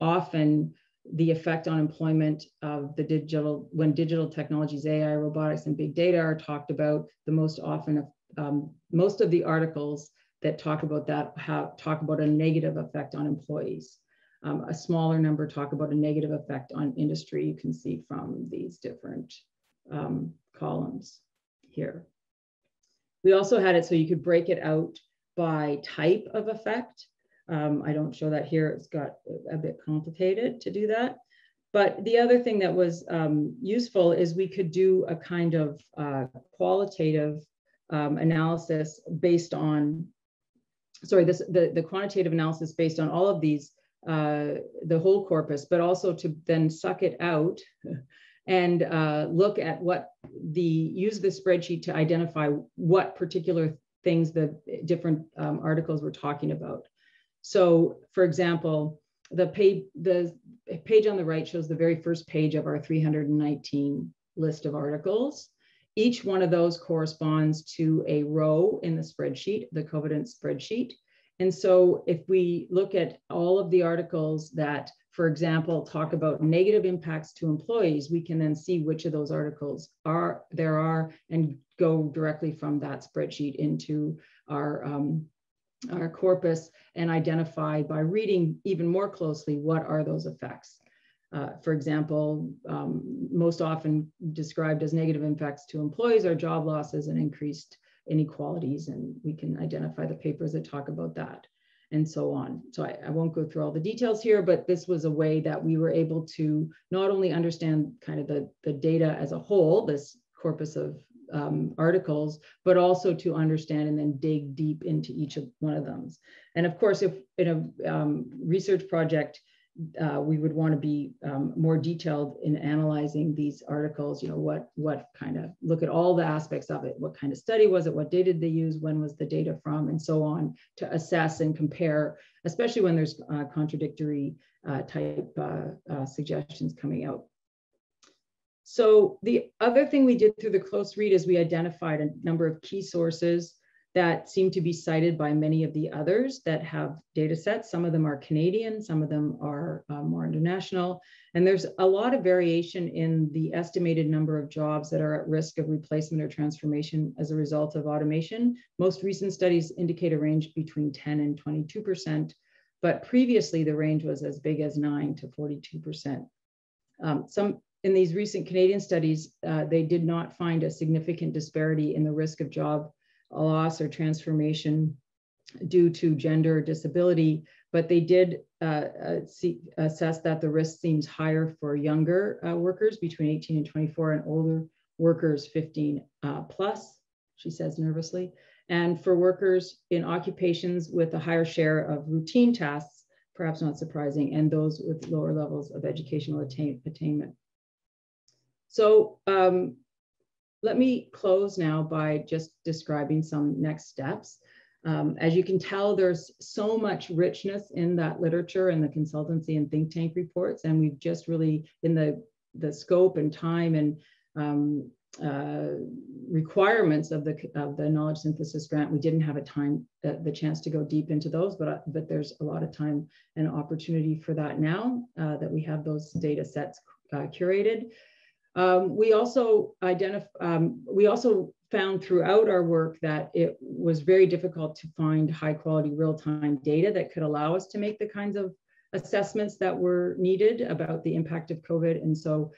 often the effect on employment of the when digital technologies, AI, robotics, and big data are talked about, the most often most of the articles that talk about that talk about a negative effect on employees. A smaller number talk about a negative effect on industry. You can see from these different columns here. We also had it so you could break it out by type of effect. I don't show that here. It's got a bit complicated to do that. But the other thing that was useful is we could do a kind of qualitative analysis based on, the quantitative analysis based on all of these, the whole corpus, but also to then suck it out and look at use the spreadsheet to identify what particular things the different articles we're talking about. So for example, the page on the right shows the very first page of our 319 list of articles. Each one of those corresponds to a row in the spreadsheet, the covenant spreadsheet. And so if we look at all of the articles that, for example, talk about negative impacts to employees, we can then see which of those articles there are and go directly from that spreadsheet into our corpus and identify by reading even more closely what are those effects. For example, most often described as negative impacts to employees are job losses and increased inequalities, and we can identify the papers that talk about that and so on. So I won't go through all the details here, but this was a way that we were able to not only understand kind of the data as a whole, this corpus of articles, but also to understand and then dig deep into each of one of them. And of course, if in a research project, we would want to be more detailed in analyzing these articles, what kind of, look at all the aspects of it. What kind of study was it? What data did they use? When was the data from? And so on, to assess and compare, especially when there's contradictory type suggestions coming out. So the other thing we did through the close read is we identified a number of key sources that seem to be cited by many of the others that have data sets. Some of them are Canadian, some of them are more international. And there's a lot of variation in the estimated number of jobs that are at risk of replacement or transformation as a result of automation. Most recent studies indicate a range between 10 and 22%, but previously the range was as big as 9 to 42%. In these recent Canadian studies, they did not find a significant disparity in the risk of job loss or transformation due to gender or disability, but they did assess that the risk seems higher for younger workers between 18 and 24 and older workers 15 plus, she says nervously, and for workers in occupations with a higher share of routine tasks, perhaps not surprising, and those with lower levels of educational attainment. So let me close now by just describing some next steps. As you can tell, there's so much richness in that literature and the consultancy and think tank reports, and we've just really, in the scope and time and requirements of the knowledge synthesis grant, we didn't have the chance to go deep into those, but there's a lot of time and opportunity for that now that we have those data sets curated. We also found throughout our work that it was very difficult to find high quality real-time data that could allow us to make the kinds of assessments that were needed about the impact of COVID. And so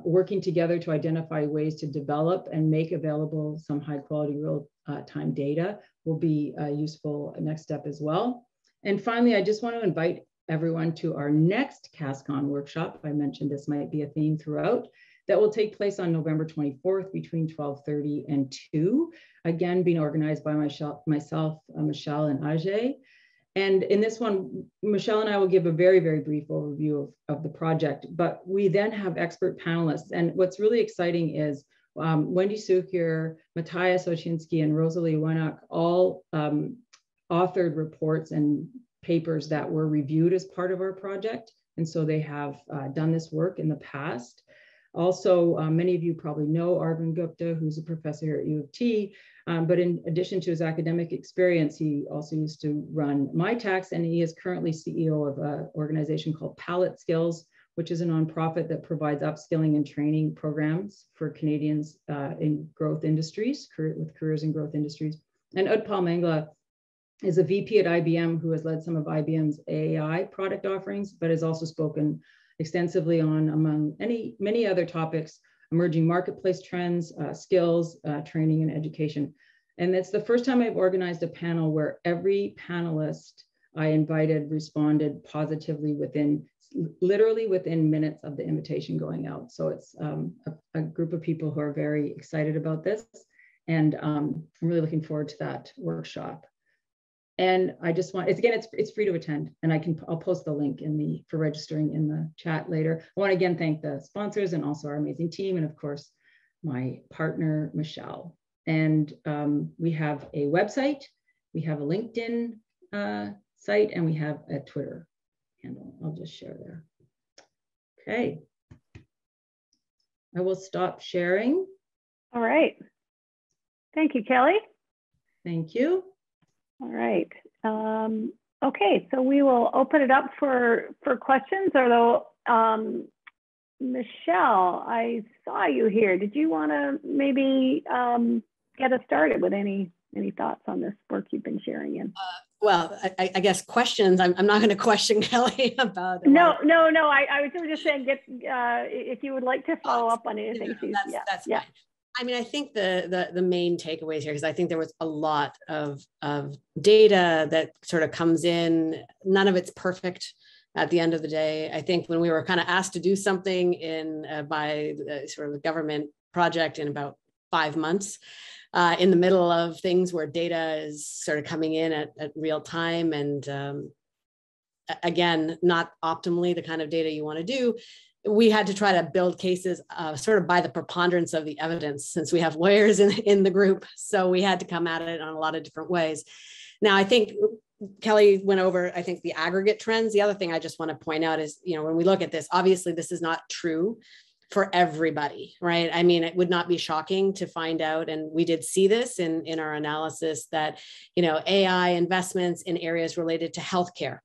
working together to identify ways to develop and make available some high quality real-time data will be a useful next step as well. And finally, I just want to invite everyone to our next CASCON workshop. I mentioned this might be a theme throughout. That will take place on November 24th between 12:30 and 2, again being organized by myself, Michelle, and Ajay. And in this one, Michelle and I will give a very, very brief overview of the project, but we then have expert panelists. And what's really exciting is Wendy Sukier, Matthias Oshinsky, and Rosalie Wenock all authored reports and papers that were reviewed as part of our project. And so they have done this work in the past. Also, many of you probably know Arvind Gupta, who's a professor here at U of T, but in addition to his academic experience, he also used to run MyTax, and he is currently CEO of an organization called Palette Skills, which is a nonprofit that provides upskilling and training programs for Canadians in growth industries, with careers in growth industries. And Utpal Mangla is a VP at IBM who has led some of IBM's AI product offerings, but has also spoken extensively on, among many other topics, emerging marketplace trends, skills, training, and education. And it's the first time I've organized a panel where every panelist I invited responded positively literally within minutes of the invitation going out. So it's a group of people who are very excited about this. And I'm really looking forward to that workshop. And I just want, it's free to attend, and I'll post the link for registering in the chat later. I want to again thank the sponsors and also our amazing team, and of course, my partner, Michelle. And we have a website, we have a LinkedIn site, and we have a Twitter handle. I'll just share there. Okay. I will stop sharing. All right. Thank you, Kelly. Thank you. All right. Okay, so we will open it up for questions. Although, Michelle, I saw you here. Did you want to maybe get us started with any thoughts on this work you've been sharing in? Well, I guess questions. I'm not going to question Kelly about it. No. I was just saying, if you would like to follow up on anything. That's fine. I mean, I think the main takeaways here, because I think there was a lot of data that sort of comes in. None of it's perfect at the end of the day. I think when we were kind of asked to do something by sort of the government project in about 5 months, in the middle of things where data is sort of coming in at real time, and again, not optimally the kind of data you want to do, we had to try to build cases sort of by the preponderance of the evidence, since we have lawyers in the group. So we had to come at it on a lot of different ways. Now, I think Kelly went over, I think, the aggregate trends. The other thing I just want to point out is, when we look at this, obviously this is not true for everybody, right? I mean, it would not be shocking to find out, and we did see this in our analysis, that, AI investments in areas related to healthcare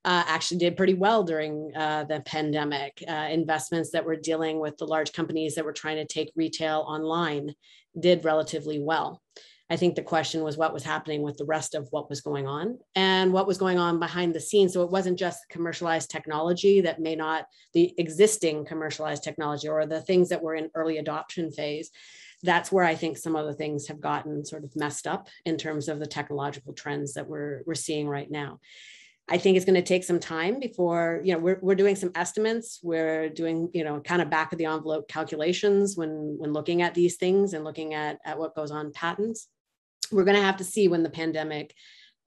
actually did pretty well during the pandemic. Investments that were dealing with the large companies that were trying to take retail online did relatively well. I think the question was what was happening with the rest of what was going on and what was going on behind the scenes. So it wasn't just commercialized technology that may not, the existing commercialized technology or the things that were in early adoption phase. That's where I think some of the things have gotten sort of messed up in terms of the technological trends that we're seeing right now. I think it's going to take some time before, we're doing some estimates. We're doing, kind of back of the envelope calculations when looking at these things and looking at what goes on patents. We're going to have to see when the pandemic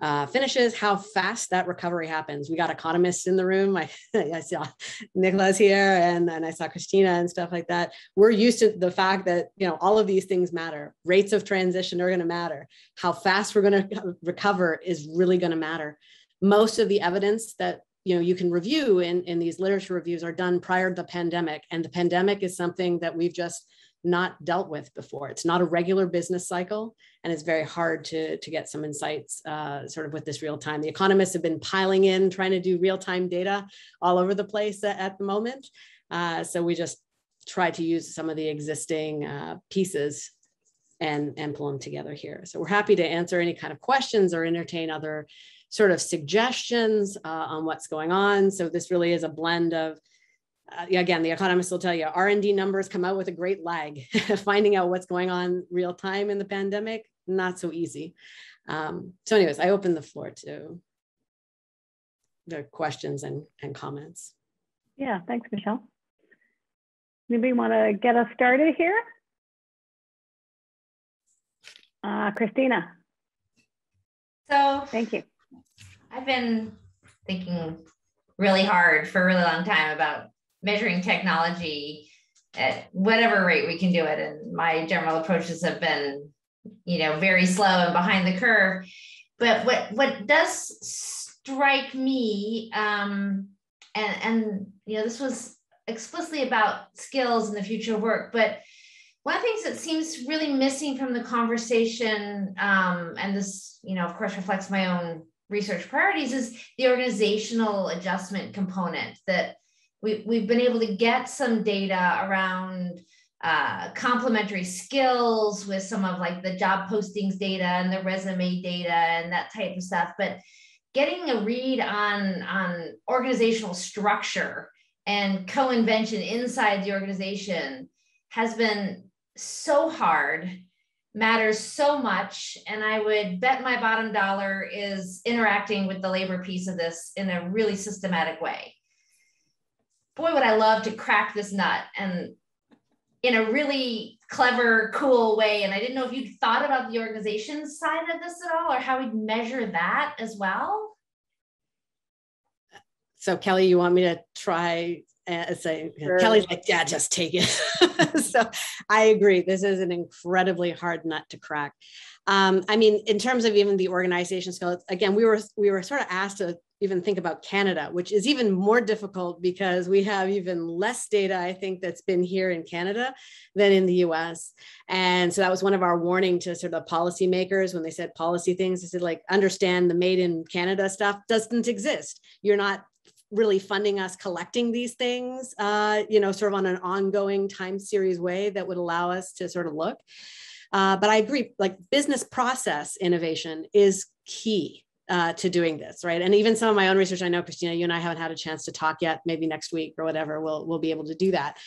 finishes, how fast that recovery happens. We got economists in the room. I saw Nicholas here and I saw Christina and stuff like that. We're used to the fact that, all of these things matter. Rates of transition are going to matter. How fast we're going to recover is really going to matter. Most of the evidence that you can review in these literature reviews are done prior to the pandemic, and the pandemic is something that we've just not dealt with before. It's not a regular business cycle, and it's very hard to get some insights sort of with this real time. The economists have been piling in, trying to do real-time data all over the place at the moment. So we just try to use some of the existing pieces and pull them together here. So we're happy to answer any kind of questions or entertain other sort of suggestions on what's going on. So this really is a blend of, again, the economists will tell you R&D numbers come out with a great lag. Finding out what's going on real time in the pandemic, not so easy. So anyways, I open the floor to the questions and comments. Yeah, thanks, Michelle. Anybody want to get us started here? Christina. So thank you. I've been thinking really hard for a really long time about measuring technology at whatever rate we can do it. And my general approaches have been, very slow and behind the curve. But what does strike me, and this was explicitly about skills and the future of work, but one of the things that seems really missing from the conversation, and this, of course, reflects my own research priorities, is the organizational adjustment component that we've been able to get some data around complementary skills with some of like the job postings data and the resume data and that type of stuff. But getting a read on organizational structure and co-invention inside the organization has been so hard, matters so much. And I would bet my bottom dollar is interacting with the labor piece of this in a really systematic way. Boy, would I love to crack this nut and in a really clever, cool way. And I didn't know if you'd thought about the organization side of this at all, or how we'd measure that as well. So Kelly, you want me to try and say, Sure. Kelly's like, yeah, just take it. So I agree. This is an incredibly hard nut to crack. I mean, in terms of even the organization skills, again, we were sort of asked to even think about Canada, which is even more difficult because we have even less data, I think, that's been here in Canada than in the US. And so that was one of our warning to sort of policymakers when they said policy things. They said, like, understand the made in Canada stuff doesn't exist. You're not really funding us collecting these things, sort of on an ongoing time series way that would allow us to sort of look. But I agree, like business process innovation is key to doing this, right? And even some of my own research, I know, Christina, you and I haven't had a chance to talk yet, maybe next week or whatever, we'll be able to do that.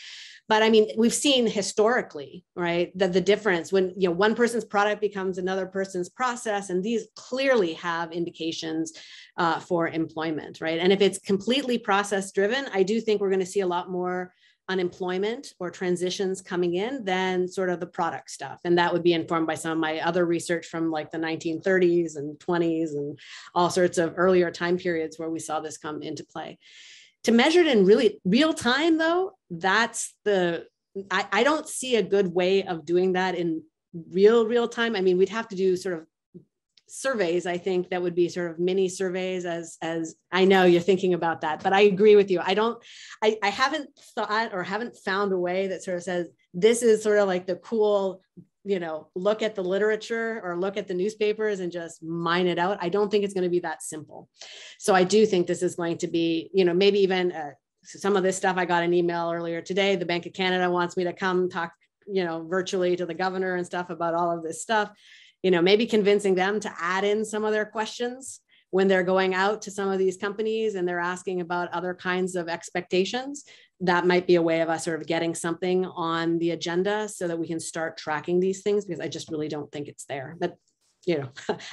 But I mean, we've seen historically, right, that the difference when, one person's product becomes another person's process, and these clearly have indications for employment, right? And if it's completely process driven, I do think we're going to see a lot more unemployment or transitions coming in than sort of the product stuff. And that would be informed by some of my other research from like the 1930s and 20s and all sorts of earlier time periods where we saw this come into play. To measure it in really real time, though, that's I don't see a good way of doing that in real time. I mean, we'd have to do sort of surveys, I think, that would be sort of mini surveys, as I know you're thinking about that, but I agree with you. I haven't thought or haven't found a way that sort of says, this is sort of like the cool, look at the literature or look at the newspapers and just mine it out. I don't think it's going to be that simple. So I do think this is going to be, maybe even some of this stuff. I got an email earlier today. The Bank of Canada wants me to come talk, virtually to the governor and stuff about all of this stuff. Maybe convincing them to add in some of their questions when they're going out to some of these companies and they're asking about other kinds of expectations. That might be a way of us sort of getting something on the agenda so that we can start tracking these things, because I just really don't think it's there. But,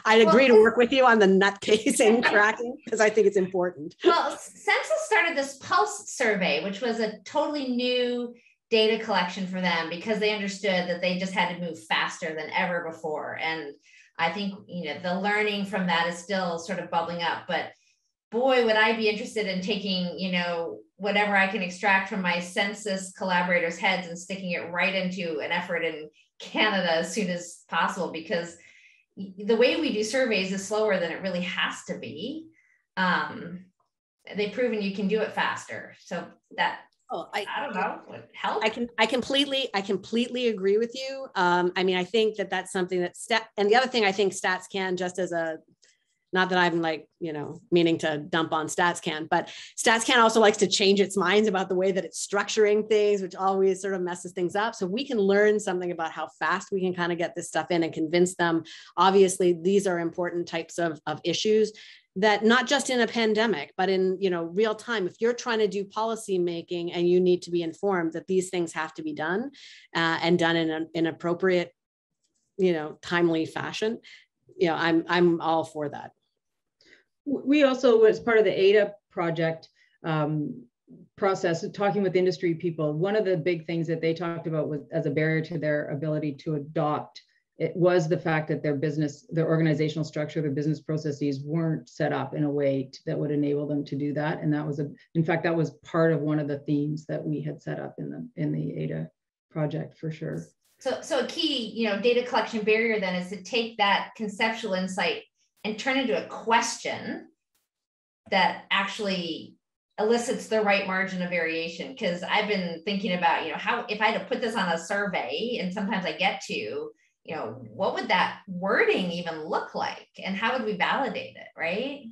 I'd agree to work with you on the nutcase and cracking, because I think it's important. Well, Census started this Pulse survey, which was a totally new data collection for them because they understood that they just had to move faster than ever before. And I think, the learning from that is still sort of bubbling up, but boy, would I be interested in taking, whatever I can extract from my census collaborators' heads and sticking it right into an effort in Canada as soon as possible, because the way we do surveys is slower than it really has to be. They've proven you can do it faster. So that, I don't know, would help. I completely agree with you. I mean, I think that's something that and the other thing I think Statscan, just as not that I'm like, meaning to dump on Statscan, but Statscan also likes to change its minds about the way that it's structuring things, which always sort of messes things up. So we can learn something about how fast we can kind of get this stuff in and convince them. Obviously, these are important types of issues that not just in a pandemic, but in real time, if you're trying to do policy making and you need to be informed that these things have to be done and done in an appropriate, timely fashion, I'm all for that. We also, as part of the ADA project process, talking with industry people, one of the big things that they talked about was as a barrier to their ability to adopt, it was the fact that their organizational structure, their business processes weren't set up in a way that would enable them to do that. And that was in fact, that was part of one of the themes that we had set up in the ADA project for sure. So a key, data collection barrier then is to take that conceptual insight and turn into a question that actually elicits the right margin of variation. Because I've been thinking about, how if I had to put this on a survey, and sometimes I get to, what would that wording even look like? And how would we validate it, right?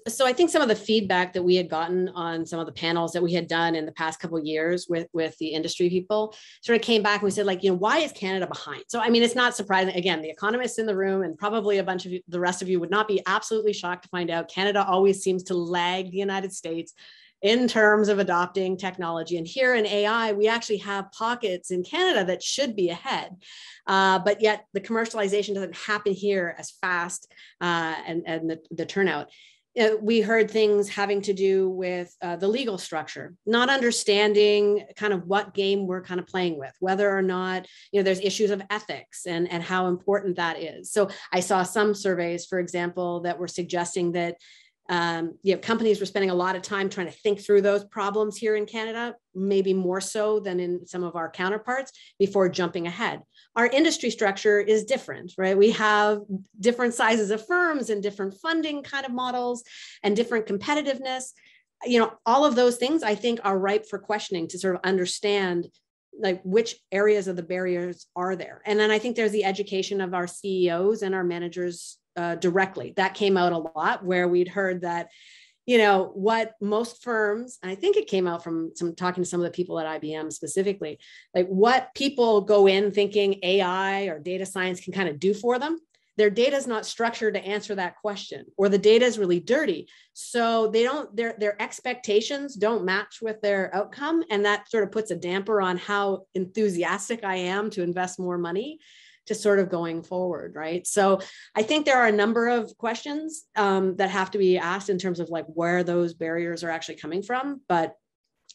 So I think some of the feedback that we had gotten on some of the panels that we had done in the past couple of years with the industry people sort of came back and we said, like, why is Canada behind? So, I mean, it's not surprising. Again, the economists in the room and probably a bunch of you, the rest of you would not be absolutely shocked to find out Canada always seems to lag the United States in terms of adopting technology. And here in AI, we actually have pockets in Canada that should be ahead. But yet the commercialization doesn't happen here as fast and the turnout. We heard things having to do with the legal structure, not understanding kind of what game we're kind of playing with, whether or not, there's issues of ethics and how important that is. So I saw some surveys, for example, that were suggesting that companies were spending a lot of time trying to think through those problems here in Canada, maybe more so than in some of our counterparts, before jumping ahead. Our industry structure is different, right? We have different sizes of firms and different funding kind of models and different competitiveness. All of those things I think are ripe for questioning to sort of understand like which areas of the barriers are there. And then I think there's the education of our CEOs and our managers directly. That came out a lot, where we'd heard that, what most firms, and I think it came out from talking to some of the people at IBM specifically, like what people go in thinking AI or data science can kind of do for them. Their data is not structured to answer that question, or the data is really dirty. So their expectations don't match with their outcome. And that sort of puts a damper on how enthusiastic I am to invest more money to sort of going forward, right? So I think there are a number of questions that have to be asked in terms of like where those barriers are actually coming from. But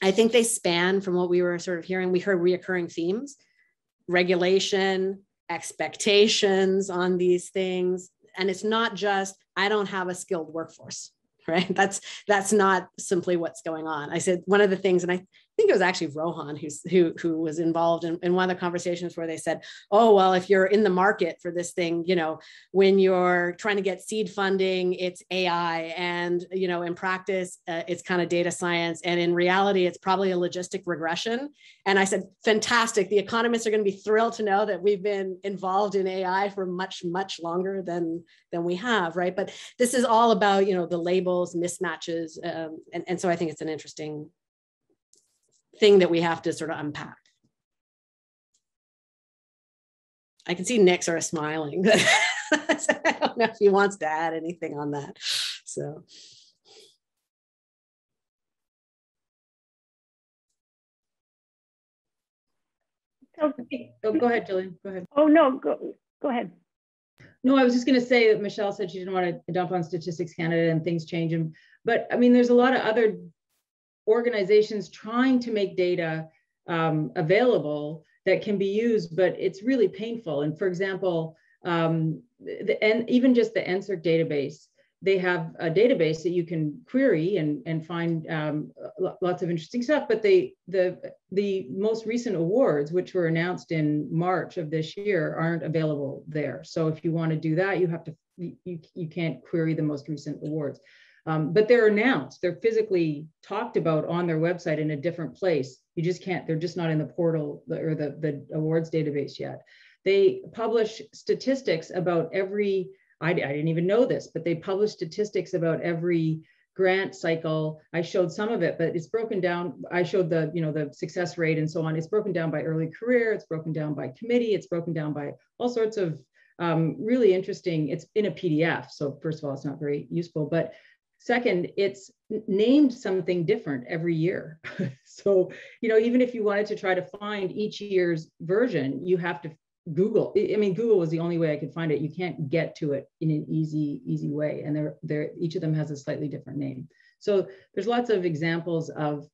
I think they span from what we were sort of hearing. We heard reoccurring themes, regulation, expectations on these things. And it's not just, I don't have a skilled workforce, right? That's not simply what's going on. I said one of the things, and I think it was actually Rohan who was involved in one of the conversations where they said, oh, well, if you're in the market for this thing, when you're trying to get seed funding, it's AI, and, in practice, it's kind of data science. And in reality, it's probably a logistic regression. And I said, fantastic. The economists are going to be thrilled to know that we've been involved in AI for much, much longer than we have, right? But this is all about, the labels, mismatches. And so I think it's an interesting thing that we have to sort of unpack. I can see Nick sort of smiling. I don't know if he wants to add anything on that. So. Oh, go ahead, Jillian. Go ahead. Oh, no, go ahead. No, I was just going to say that Michelle said she didn't want to dump on Statistics Canada and things change. But I mean, there's a lot of other organizations trying to make data available that can be used, but it's really painful. And for example, even just the NSERC database, they have a database that you can query and find lots of interesting stuff. But the most recent awards, which were announced in March of this year, aren't available there. So if you want to do that, you can't query the most recent awards. But they're announced, they're physically talked about on their website in a different place. You just can't, they're just not in the portal or the awards database yet. They publish statistics about every, I didn't even know this, but they publish statistics about every grant cycle. I showed some of it, but it's broken down. I showed the success rate and so on. It's broken down by early career. It's broken down by committee. It's broken down by all sorts of really interesting, it's in a PDF. So first of all, it's not very useful, but second, it's named something different every year. So, even if you wanted to try to find each year's version, you have to Google. I mean, Google was the only way I could find it. You can't get to it in an easy way. And each of them has a slightly different name. So there's lots of examples of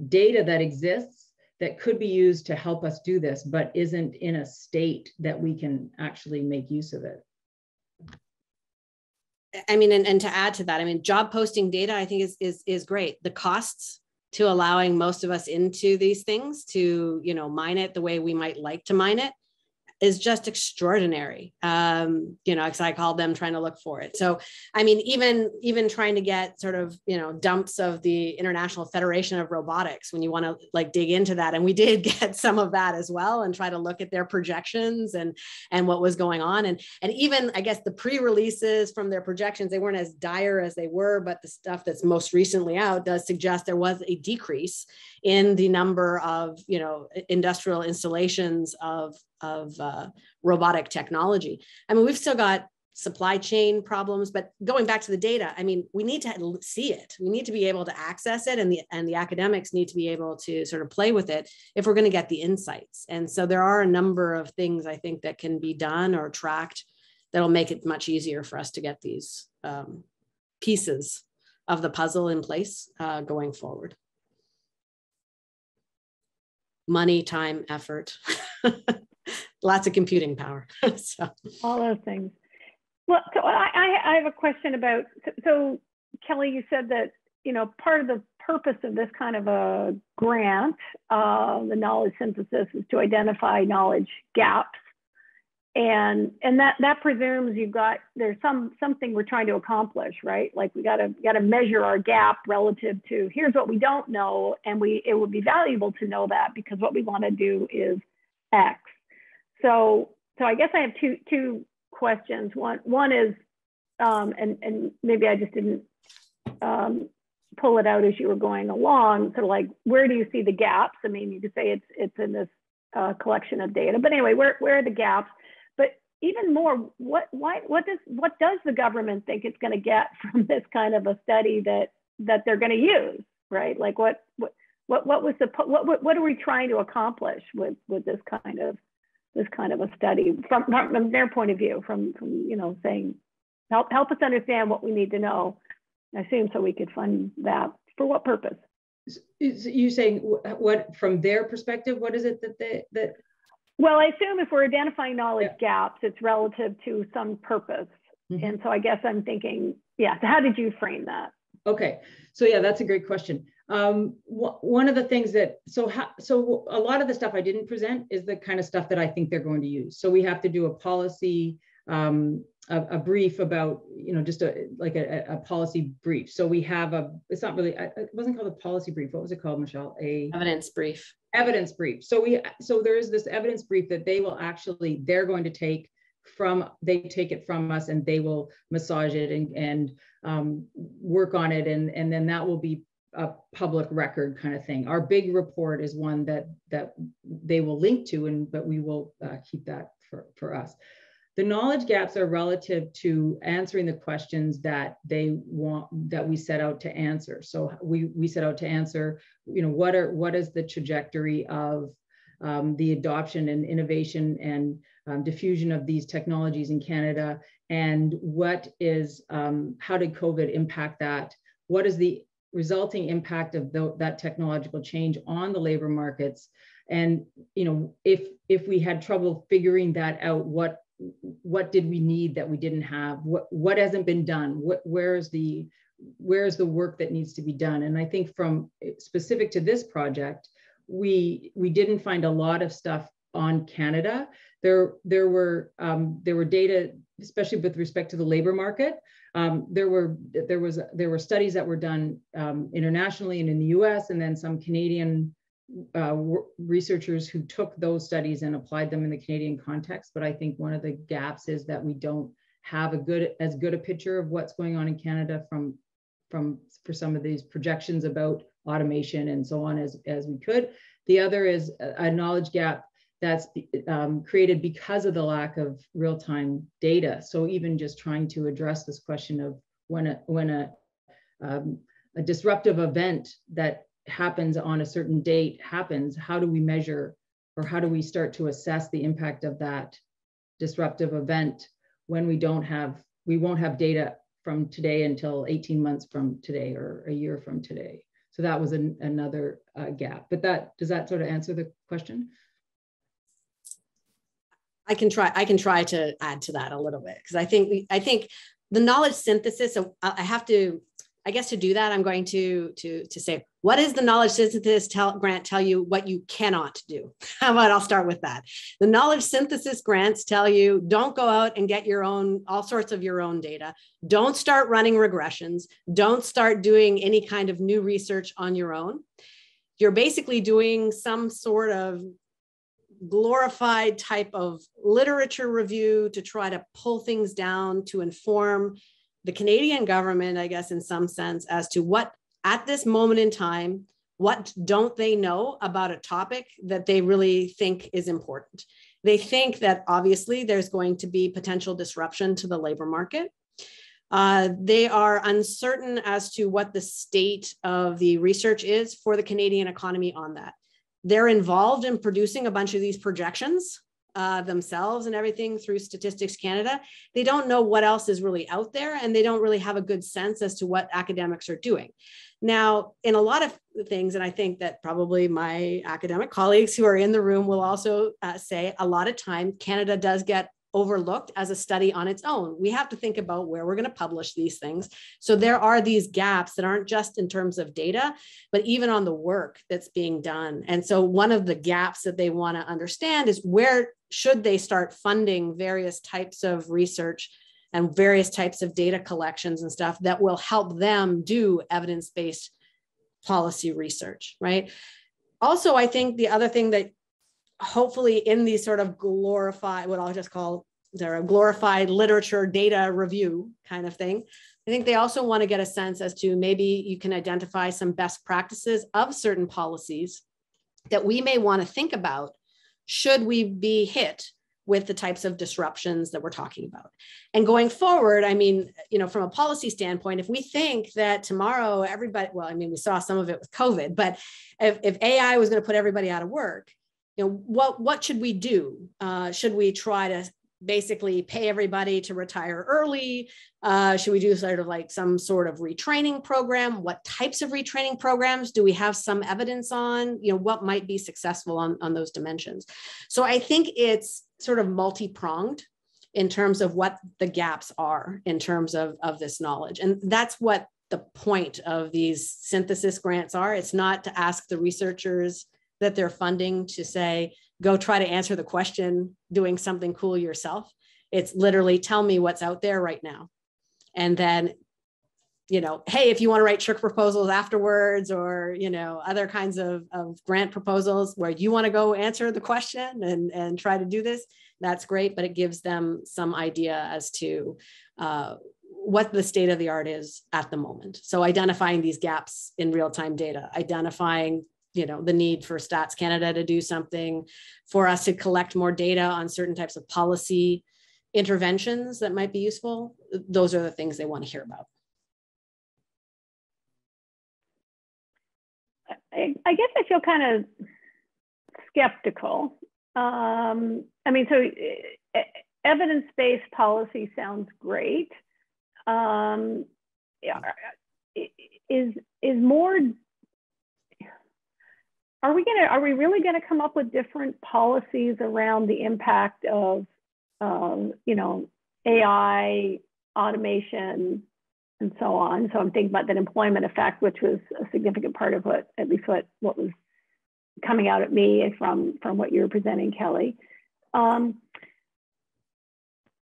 data that exists that could be used to help us do this, but isn't in a state that we can actually make use of it. I mean, and to add to that, I mean, job posting data, I think is great. The costs to allowing most of us into these things to, mine it the way we might like to mine it is just extraordinary. Because I called them trying to look for it. So, I mean, even trying to get sort of, dumps of the International Federation of Robotics when you want to like dig into that. And we did get some of that as well and try to look at their projections and what was going on. And even, I guess, the pre-releases from their projections, they weren't as dire as they were, but the stuff that's most recently out does suggest there was a decrease in the number of, industrial installations of robotic technology. I mean, we've still got supply chain problems, but going back to the data, I mean, we need to see it. We need to be able to access it, and the academics need to be able to sort of play with it if we're going to get the insights. And so there are a number of things I think that can be done or tracked that'll make it much easier for us to get these pieces of the puzzle in place going forward. Money, time, effort, lots of computing power. So. All those things. Well, so I have a question about, so Kelly, you said that, part of the purpose of this kind of a grant, the knowledge synthesis, is to identify knowledge gaps. And that presumes there's something we're trying to accomplish, right? Like we gotta measure our gap relative to here's what we don't know, and it would be valuable to know that because what we want to do is X. So I guess I have two questions. One is, and maybe I just didn't pull it out as you were going along. Sort of like, where do you see the gaps? I mean, you could say it's in this collection of data, but anyway, where are the gaps? But even more, what does the government think it's going to get from this kind of a study that they're going to use, right? Like what are we trying to accomplish with this kind of a study from their point of view, from saying help us understand what we need to know. I assume so we could fund that. For what purpose? Is you saying what from their perspective? What is it that? Well, I assume if we're identifying knowledge gaps, it's relative to some purpose. Mm-hmm. And so I guess I'm thinking, so how did you frame that? Okay, so that's a great question. One of the things so a lot of the stuff I didn't present is the kind of stuff that I think they're going to use. So we have to do a policy, a brief about, just a policy brief. So we have it's not really, it wasn't called a policy brief. What was it called, Michelle? Evidence brief. Evidence brief. So there is this evidence brief that they're going to take it from us, and they will massage it and work on it. And then that will be a public record kind of thing. Our big report is one that they will link to, but we will keep that for us. The knowledge gaps are relative to answering the questions that we set out to answer. So we set out to answer, what is the trajectory of the adoption and innovation and diffusion of these technologies in Canada, and what is how did COVID impact that? What is the resulting impact of that technological change on the labor markets? And if we had trouble figuring that out, what did we need that we didn't have? What hasn't been done? Where's the work that needs to be done? And I think from specific to this project, we didn't find a lot of stuff on Canada. There were data, especially with respect to the labor market. There were studies that were done internationally and in the US, and then some Canadian researchers who took those studies and applied them in the Canadian context. But I think one of the gaps is that we don't have as good a picture of what's going on in Canada for some of these projections about automation and so on as we could. The other is a knowledge gap that's created because of the lack of real-time data. So even just trying to address this question of when a disruptive event that happens on a certain date happens, how do we measure, or how do we start to assess the impact of that disruptive event when we won't have data from today until 18 months from today or a year from today. So that was another gap. But does that sort of answer the question? I can try to add to that a little bit, because I think the knowledge synthesis. So I I guess to do that, I'm going to say, what does the knowledge synthesis grant tell you what you cannot do? How about I'll start with that. The knowledge synthesis grants tell you, don't go out and get your own, all sorts of your own data. Don't start running regressions. Don't start doing any kind of new research on your own. You're basically doing some sort of glorified type of literature review to try to pull things down to inform the Canadian government, I guess, in some sense, as to what, at this moment in time, what don't they know about a topic that they really think is important. They think that obviously there's going to be potential disruption to the labor market. They are uncertain as to what the state of the research is for the Canadian economy on that. They're involved in producing a bunch of these projections themselves and everything through Statistics Canada. They don't know what else is really out there, and they don't really have a good sense as to what academics are doing. Now, in a lot of things, and I think that probably my academic colleagues who are in the room will also say, a lot of time Canada does get overlooked as a study on its own. We have to think about where we're going to publish these things. So there are these gaps that aren't just in terms of data, but even on the work that's being done. And so one of the gaps that they want to understand is, where should they start funding various types of research and various types of data collections and stuff that will help them do evidence-based policy research, right? Also, I think the other thing that hopefully in these sort of glorified, what I'll just call their glorified literature data review kind of thing, I think they also want to get a sense as to, maybe you can identify some best practices of certain policies that we may want to think about should we be hit with the types of disruptions that we're talking about. And going forward, I mean, you know, from a policy standpoint, if we think that tomorrow everybody, well, I mean, we saw some of it with COVID, but if AI was going to put everybody out of work, you know, what should we do? Should we try to basically pay everybody to retire early? Should we do sort of like some sort of retraining program? What types of retraining programs do we have some evidence on? You know, what might be successful on those dimensions? So I think it's sort of multi-pronged in terms of what the gaps are in terms of this knowledge. And that's what the point of these synthesis grants are. It's not to ask the researchers that they're funding to say, go try to answer the question doing something cool yourself. It's literally, tell me what's out there right now. And then, you know, hey, if you want to write trick proposals afterwards, or, you know, other kinds of grant proposals where you want to go answer the question and try to do this, that's great. But it gives them some idea as to what the state of the art is at the moment. So identifying these gaps in real-time data, identifying, you know, the need for Stats Canada to do something, for us to collect more data on certain types of policy interventions that might be useful. Those are the things they want to hear about. I guess I feel kind of skeptical. I mean, so evidence-based policy sounds great. Is more, are we really gonna come up with different policies around the impact of you know, AI, automation, and so on? So I'm thinking about that employment effect, which was a significant part of what, at least what was coming out at me from what you were presenting, Kelly.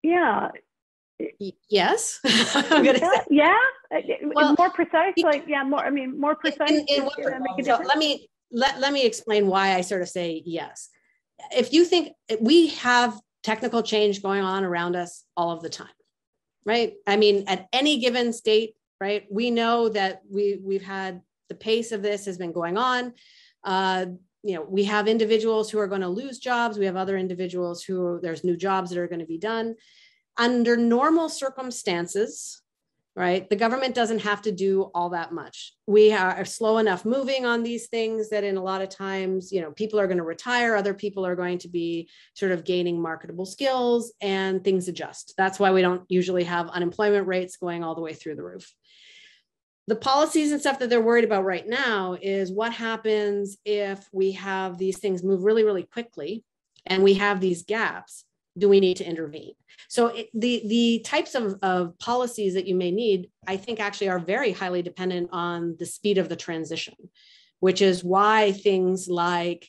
Yeah. Yes. I'm gonna say. Yeah. Well, more precise, like, yeah, more, I mean, more precise. In what, so let me explain why I sort of say yes. If you think, we have technical change going on around us all of the time, right? I mean, at any given state, right? We know that we've had, the pace of this has been going on. You know, we have individuals who are going to lose jobs. We have other individuals who, there's new jobs that are going to be done. Under normal circumstances, right, the government doesn't have to do all that much. We are slow enough moving on these things that in a lot of times, you know, people are going to retire, other people are going to be sort of gaining marketable skills, and things adjust. That's why we don't usually have unemployment rates going all the way through the roof. The policies and stuff that they're worried about right now is what happens if we have these things move really, really quickly and we have these gaps. do we need to intervene? So the types of policies that you may need, I think actually are very highly dependent on the speed of the transition, which is why things like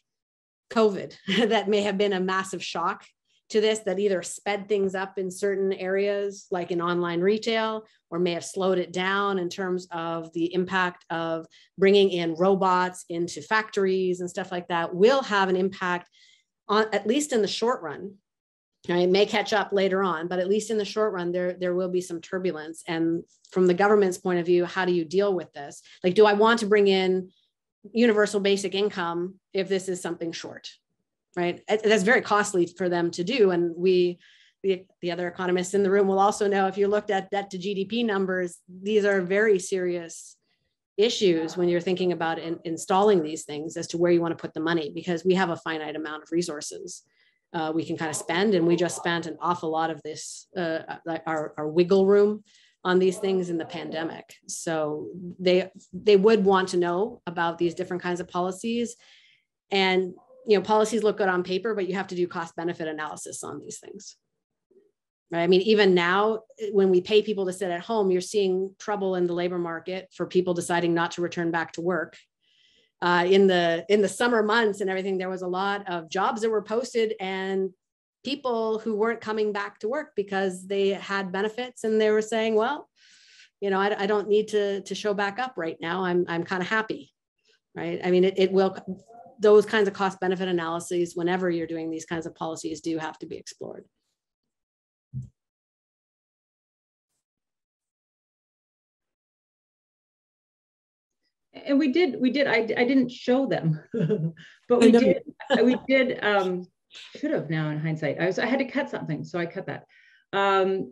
COVID that may have been a massive shock to this, that either sped things up in certain areas, like in online retail, or may have slowed it down in terms of the impact of bringing in robots into factories and stuff like that, will have an impact on, at least in the short run. It may catch up later on, but at least in the short run, there will be some turbulence. And from the government's point of view, how do you deal with this? Like, do I want to bring in universal basic income if this is something short, right? That's very costly for them to do. And the other economists in the room will also know, if you looked at debt to GDP numbers, these are very serious issues when you're thinking about installing these things as to where you want to put the money, because we have a finite amount of resources we can kind of spend. And we just spent an awful lot of this, our wiggle room on these things in the pandemic. So they would want to know about these different kinds of policies. And, you know, policies look good on paper, but you have to do cost benefit analysis on these things. Right? I mean, even now, when we pay people to sit at home, you're seeing trouble in the labor market for people deciding not to return back to work. In the summer months and everything, there was a lot of jobs that were posted and people who weren't coming back to work because they had benefits, and they were saying, well, you know, I don't need to show back up right now. I'm kind of happy, right? I mean, it will, those kinds of cost benefit analyses, whenever you're doing these kinds of policies, do have to be explored. And we did, I didn't show them, but we did, should have now in hindsight. I had to cut something, so I cut that.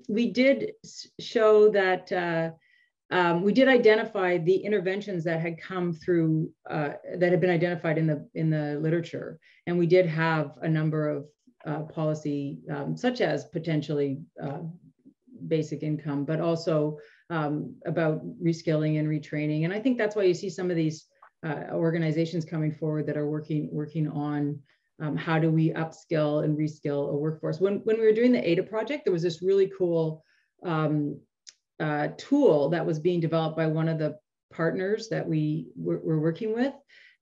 We did show that we did identify the interventions that had come through, that had been identified in the literature. And we did have a number of policy, such as potentially basic income, but also about reskilling and retraining. And I think that's why you see some of these organizations coming forward that are working on how do we upskill and reskill a workforce. When we were doing the ADA project, there was this really cool tool that was being developed by one of the partners that we were working with,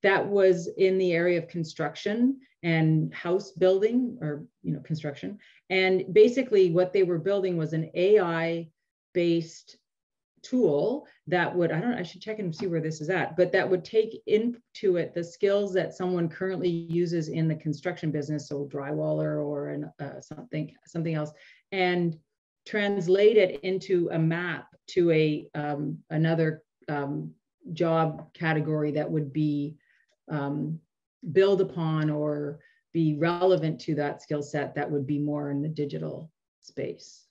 that was in the area of construction and house building, or, you know, construction. And basically what they were building was an AI-based tool that would, I should check and see where this is at, but that would take into it the skills that someone currently uses in the construction business, so drywaller or something else, and translate it into a map to a another job category that would be build upon or be relevant to that skill set that would be more in the digital space,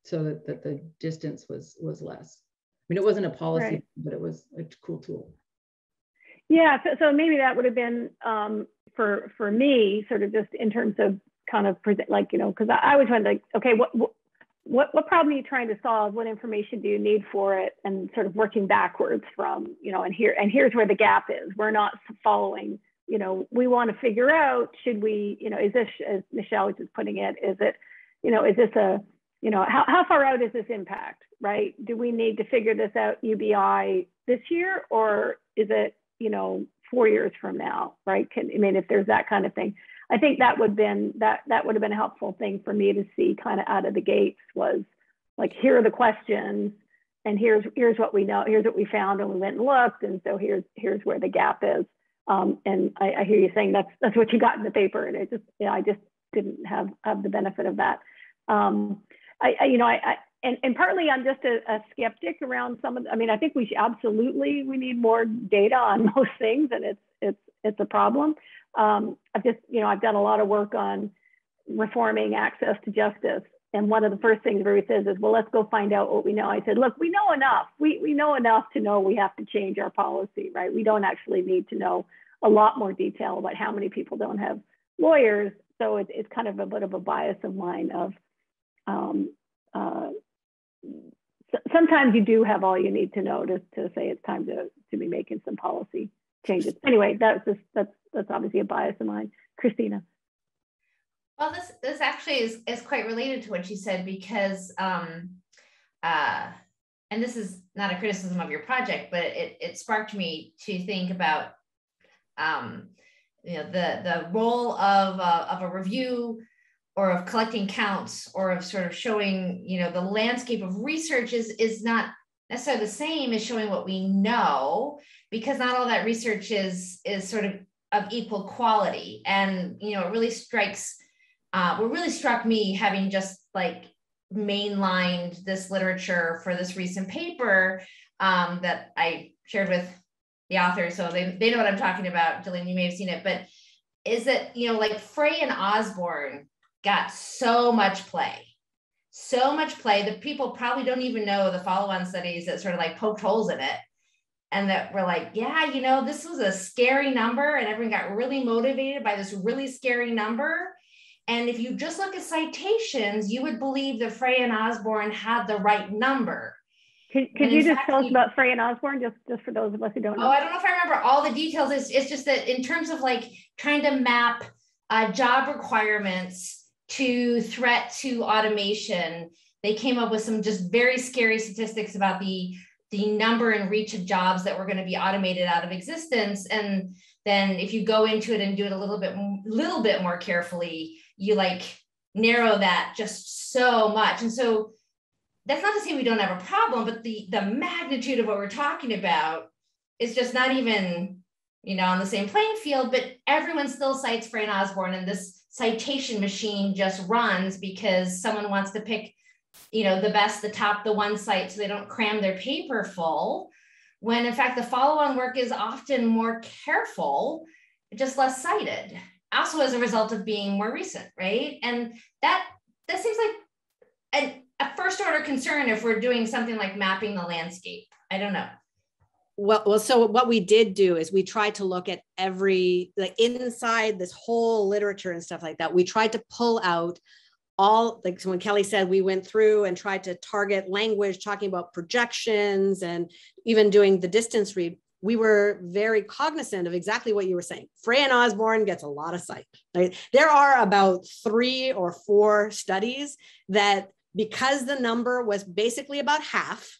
so that the distance was less. I mean, it wasn't a policy, right, but it was a cool tool. Yeah, so maybe that would have been for me, sort of just in terms of kind of present, like, you know, because I was wondering, like, okay, what problem are you trying to solve? What information do you need for it? And sort of working backwards from, you know, and here's where the gap is. We're not following, you know, we want to figure out, should we, you know, is this, as Michelle was just putting it, is it, you know, is this a, you know, how far out is this impact, right? Do we need to figure this out UBI this year, or is it, you know, 4 years from now, right? I mean, if there's that kind of thing. I think that would have been a helpful thing for me to see kind of out of the gates, was like, here are the questions, and here's what we know, here's what we found, and we went and looked, and so here's where the gap is. And I hear you saying that's what you got in the paper, and it just, yeah, I just didn't have the benefit of that. And partly I'm just a skeptic around some of the, I mean, I think we need more data on most things, and it's a problem. I've done a lot of work on reforming access to justice. And one of the first things Ruth says is, well, let's go find out what we know. I said, look, we know enough. We know enough to know we have to change our policy, right? We don't actually need to know a lot more detail about how many people don't have lawyers. So it's kind of a bit of a bias of mine of, sometimes you do have all you need to know to say it's time to be making some policy changes. Anyway, that's obviously a bias of mine. Christina. Well, this actually is quite related to what you said, because and this is not a criticism of your project, but it sparked me to think about the role of a review, or of collecting counts, or of sort of showing, the landscape of research is not necessarily the same as showing what we know, because not all that research is sort of equal quality. And, it really what really struck me, having just like mainlined this literature for this recent paper that I shared with the author, so they know what I'm talking about. Jillian, you may have seen it, but is that, like Frey and Osborne got so much play that people probably don't even know the follow-on studies that sort of like poked holes in it, and that were like, yeah, this was a scary number, and everyone got really motivated by this really scary number. And if you just look at citations, you would believe that Frey and Osborne had the right number. Could you just tell us about Frey and Osborne, just for those of us who don't know? Oh, I don't know if I remember all the details. It's just that in terms of like trying to map job requirements to threat to automation, they came up with some just very scary statistics about the number and reach of jobs that were going to be automated out of existence. And then if you go into it and do it a little bit more carefully, you like narrow that just so much. And so that's not to say we don't have a problem, but the magnitude of what we're talking about is just not even, on the same playing field. But everyone still cites Frey and Osborne, and this citation machine just runs because someone wants to pick, the one site, so they don't cram their paper full, when in fact the follow-on work is often more careful, just less cited, also as a result of being more recent, right? And that seems like a first order concern if we're doing something like mapping the landscape. I don't know. Well, so what we did do is we tried to look at inside this whole literature and stuff like that. We tried to pull out all, like, so when Kelly said, we went through and tried to target language, talking about projections and even doing the distance read. We were very cognizant of exactly what you were saying. Frey and Osborne gets a lot of cite. Right? There are about 3 or 4 studies that, because the number was basically about half,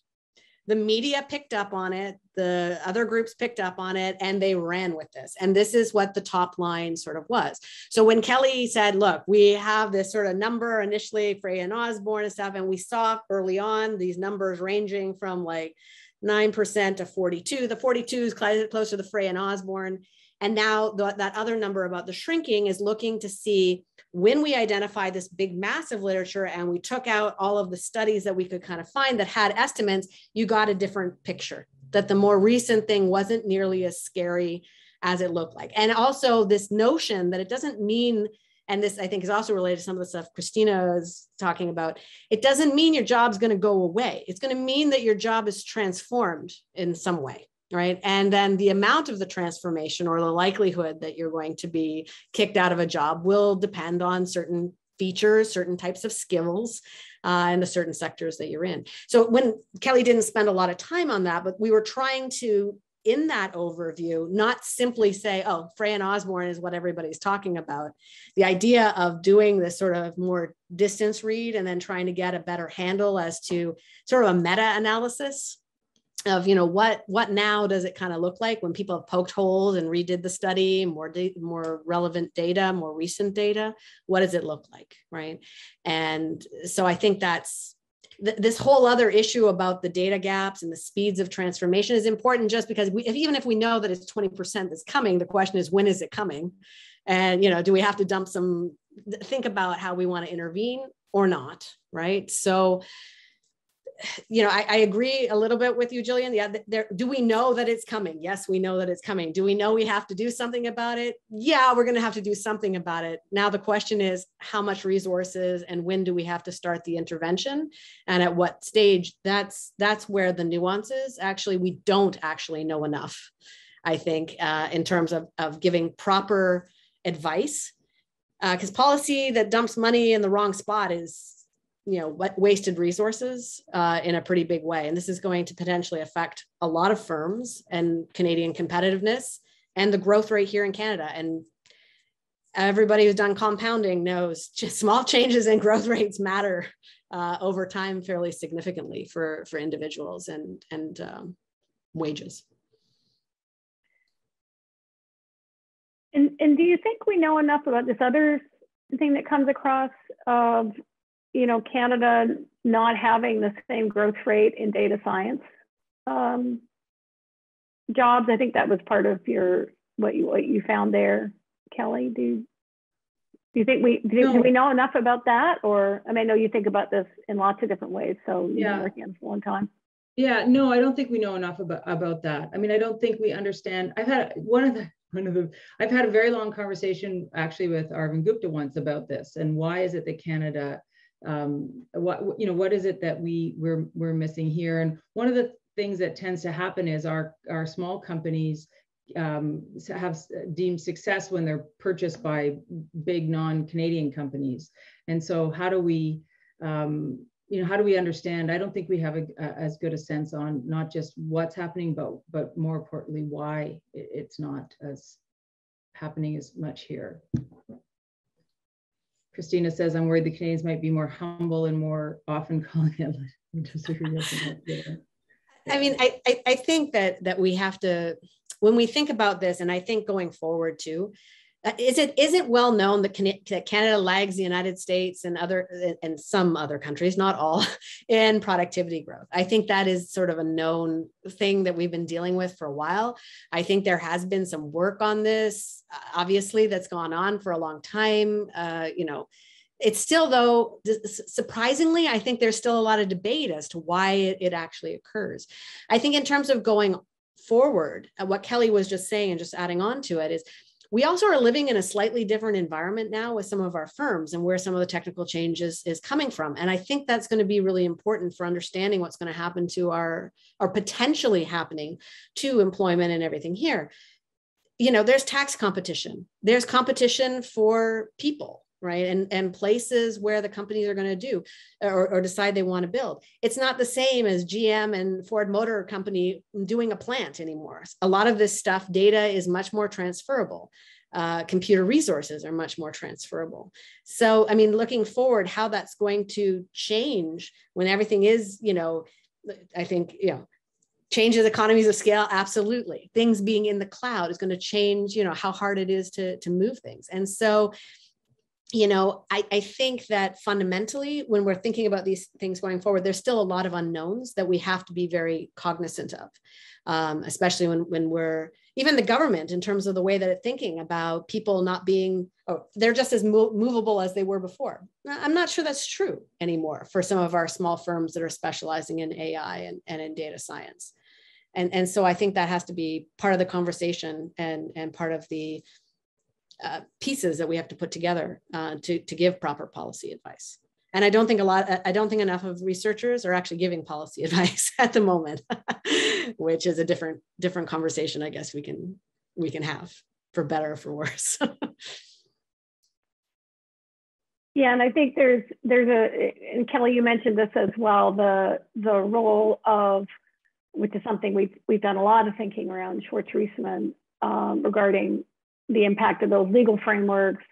the media picked up on it, the other groups picked up on it, and they ran with this. And this is what the top line sort of was. So when Kelly said, look, we have this sort of number initially, Frey and Osborne and stuff, and we saw early on these numbers ranging from like 9% to 42. The 42 is close to the Frey and Osborne. And now that other number about the shrinking is looking to see, when we identify this big massive literature and we took out all of the studies that we could kind of find that had estimates, you got a different picture, that the more recent thing wasn't nearly as scary as it looked like. And also this notion that it doesn't mean, and this I think is also related to some of the stuff Christina is talking about, it doesn't mean your job's going to go away. It's going to mean that your job is transformed in some way. Right. And then the amount of the transformation, or the likelihood that you're going to be kicked out of a job, will depend on certain features, certain types of skills, and the certain sectors that you're in. So when Kelly didn't spend a lot of time on that, but we were trying to, in that overview, not simply say, oh, Frey and Osborne is what everybody's talking about. The idea of doing this sort of more distance read and then trying to get a better handle as to sort of a meta-analysis of, what now does it kind of look like when people have poked holes and redid the study, more relevant data, more recent data, what does it look like, right? And so I think that's, this whole other issue about the data gaps and the speeds of transformation is important, just because even if we know that it's 20% that's coming, the question is, when is it coming? And, do we have to think about how we want to intervene or not, right? So, I agree a little bit with you, Jillian. Yeah, do we know that it's coming? Yes, we know that it's coming. Do we know we have to do something about it? Yeah, we're going to have to do something about it. Now, the question is, how much resources and when do we have to start the intervention? And at what stage? That's where the nuances, actually, we don't actually know enough, I think, in terms of giving proper advice. Because policy that dumps money in the wrong spot is, wasted resources in a pretty big way. And this is going to potentially affect a lot of firms and Canadian competitiveness and the growth rate here in Canada. And everybody who's done compounding knows just small changes in growth rates matter over time fairly significantly for individuals and wages. And do you think we know enough about this other thing that comes across of, you know, Canada not having the same growth rate in data science jobs? I think that was part of your what you found there, Kelly. Do you think do we know enough about that? Or I mean, I know you think about this in lots of different ways, so you've been working on this for a long time. Yeah, no, I don't think we know enough about that. I mean, I don't think we understand. I've had I've had a very long conversation actually with Arvind Gupta once about this, and why is it that Canada, what is it that we're missing here? And one of the things that tends to happen is our small companies have deemed success when they're purchased by big non-Canadian companies. And so how do we, how do we understand? I don't think we have as good a sense on not just what's happening, but more importantly, why it's not as happening as much here. Christina says, I'm worried the Canadians might be more humble and more often calling it. I mean, I think that we have to, when we think about this, and I think going forward too, is it well known that Canada lags the United States and some other countries, not all, in productivity growth? I think that is sort of a known thing that we've been dealing with for a while. I think there has been some work on this, obviously, that's gone on for a long time. It's still, though, surprisingly, I think there's still a lot of debate as to why it actually occurs. I think in terms of going forward, what Kelly was just saying and just adding on to it is, we also are living in a slightly different environment now with some of our firms and where some of the technical changes is coming from. And I think that's going to be really important for understanding what's going to happen to our potentially happening to employment and everything here. There's tax competition. There's competition for people, right? And places where the companies are going to do or decide they want to build. It's not the same as GM and Ford Motor Company doing a plant anymore. A lot of this stuff, data is much more transferable. Computer resources are much more transferable. So, I mean, looking forward, how that's going to change when everything is, I think, changes economies of scale, absolutely. Things being in the cloud is going to change, how hard it is to move things. And so, I think that fundamentally, when we're thinking about these things going forward, there's still a lot of unknowns that we have to be very cognizant of, especially when we're, even the government, in terms of the way that it's thinking about people not being, they're just as movable as they were before. I'm not sure that's true anymore for some of our small firms that are specializing in AI and in data science. And so I think that has to be part of the conversation and part of the pieces that we have to put together to give proper policy advice. And I don't think enough of researchers are actually giving policy advice at the moment, which is a different conversation, I guess we can have, for better or for worse. Yeah, and I think there's and Kelly, you mentioned this as well, the role of, which is something we've done a lot of thinking around Schwartz Reisman regarding the impact of those legal frameworks,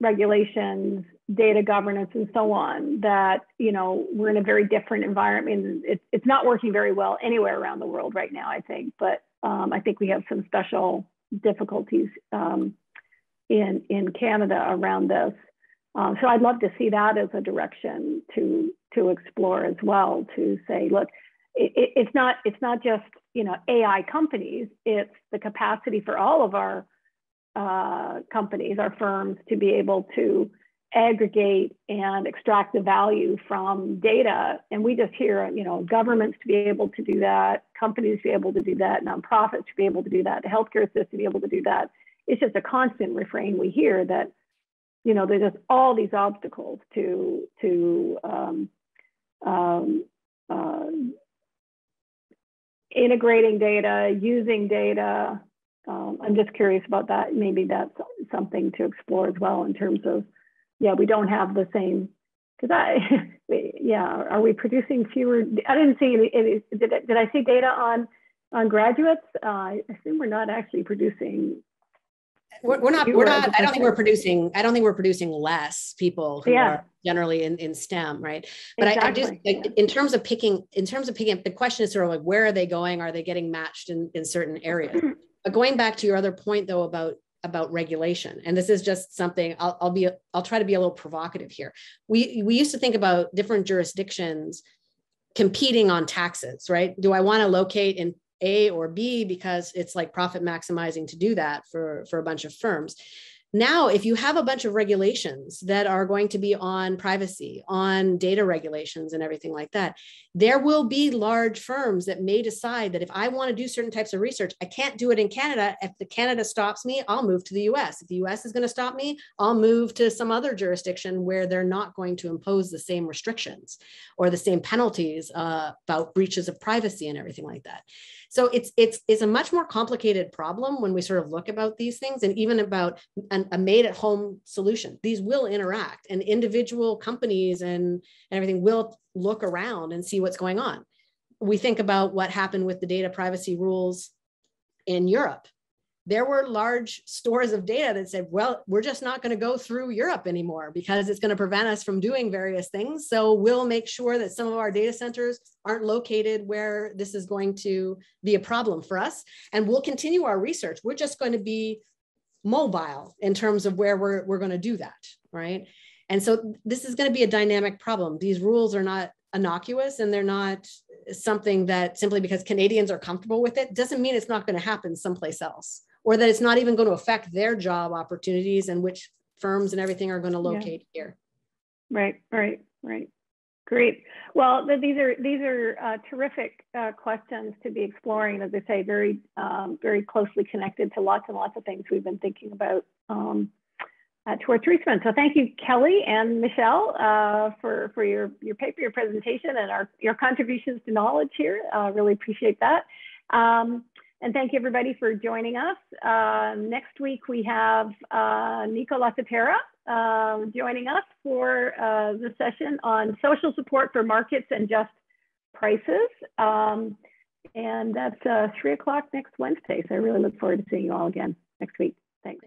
regulations, data governance, and so on, that, we're in a very different environment. It's not working very well anywhere around the world right now, I think, but I think we have some special difficulties in Canada around this. So I'd love to see that as a direction to explore as well, to say, look, it's not just, AI companies, it's the capacity for all of our companies, our firms, to be able to aggregate and extract the value from data. And we just hear, governments to be able to do that, companies to be able to do that, nonprofits to be able to do that, the healthcare system to be able to do that. It's just a constant refrain we hear that, there's just all these obstacles to integrating data, using data. I'm just curious about that. Maybe that's something to explore as well in terms of, we don't have the same, are we producing fewer? I didn't see any, did I see data on graduates? I assume we're not actually producing. we're not, I don't think we're producing less people who are generally in STEM, right? But exactly. I just, like, in terms of picking up, the question is sort of like, where are they going? Are they getting matched in certain areas? But going back to your other point though, about regulation, and this is just something I'll try to be a little provocative here. We used to think about different jurisdictions competing on taxes, right? Do I want to locate in A or B because it's like profit maximizing to do that for a bunch of firms? Now, if you have a bunch of regulations that are going to be on privacy, on data regulations and everything like that, there will be large firms that may decide that if I want to do certain types of research, I can't do it in Canada. If the Canada stops me, I'll move to the US. If the US is going to stop me, I'll move to some other jurisdiction where they're not going to impose the same restrictions or the same penalties about breaches of privacy and everything like that. So it's a much more complicated problem when we sort of look about these things, and even about a made-at-home solution. These will interact, and individual companies and everything will look around and see what's going on. We think about what happened with the data privacy rules in Europe. There were large stores of data that said, well, we're just not going to go through Europe anymore because it's going to prevent us from doing various things. So we'll make sure that some of our data centers aren't located where this is going to be a problem for us. And we'll continue our research. We're just going to be mobile in terms of where we're going to do that, right? And so this is going to be a dynamic problem. These rules are not innocuous, and they're not something that simply because Canadians are comfortable with it doesn't mean it's not going to happen someplace else, or that it's not even going to affect their job opportunities and which firms and everything are going to locate here. Right. Great. Well, these are terrific questions to be exploring. As I say, very closely connected to lots and lots of things we've been thinking about at Schwartz Reisman. So thank you, Kelly and Michelle, for your paper, your presentation, and your contributions to knowledge here. Really appreciate that. And thank you, everybody, for joining us. Next week, we have Nico Lasatera joining us for the session on social support for markets and just prices. And that's 3 o'clock next Wednesday. So I really look forward to seeing you all again next week. Thanks.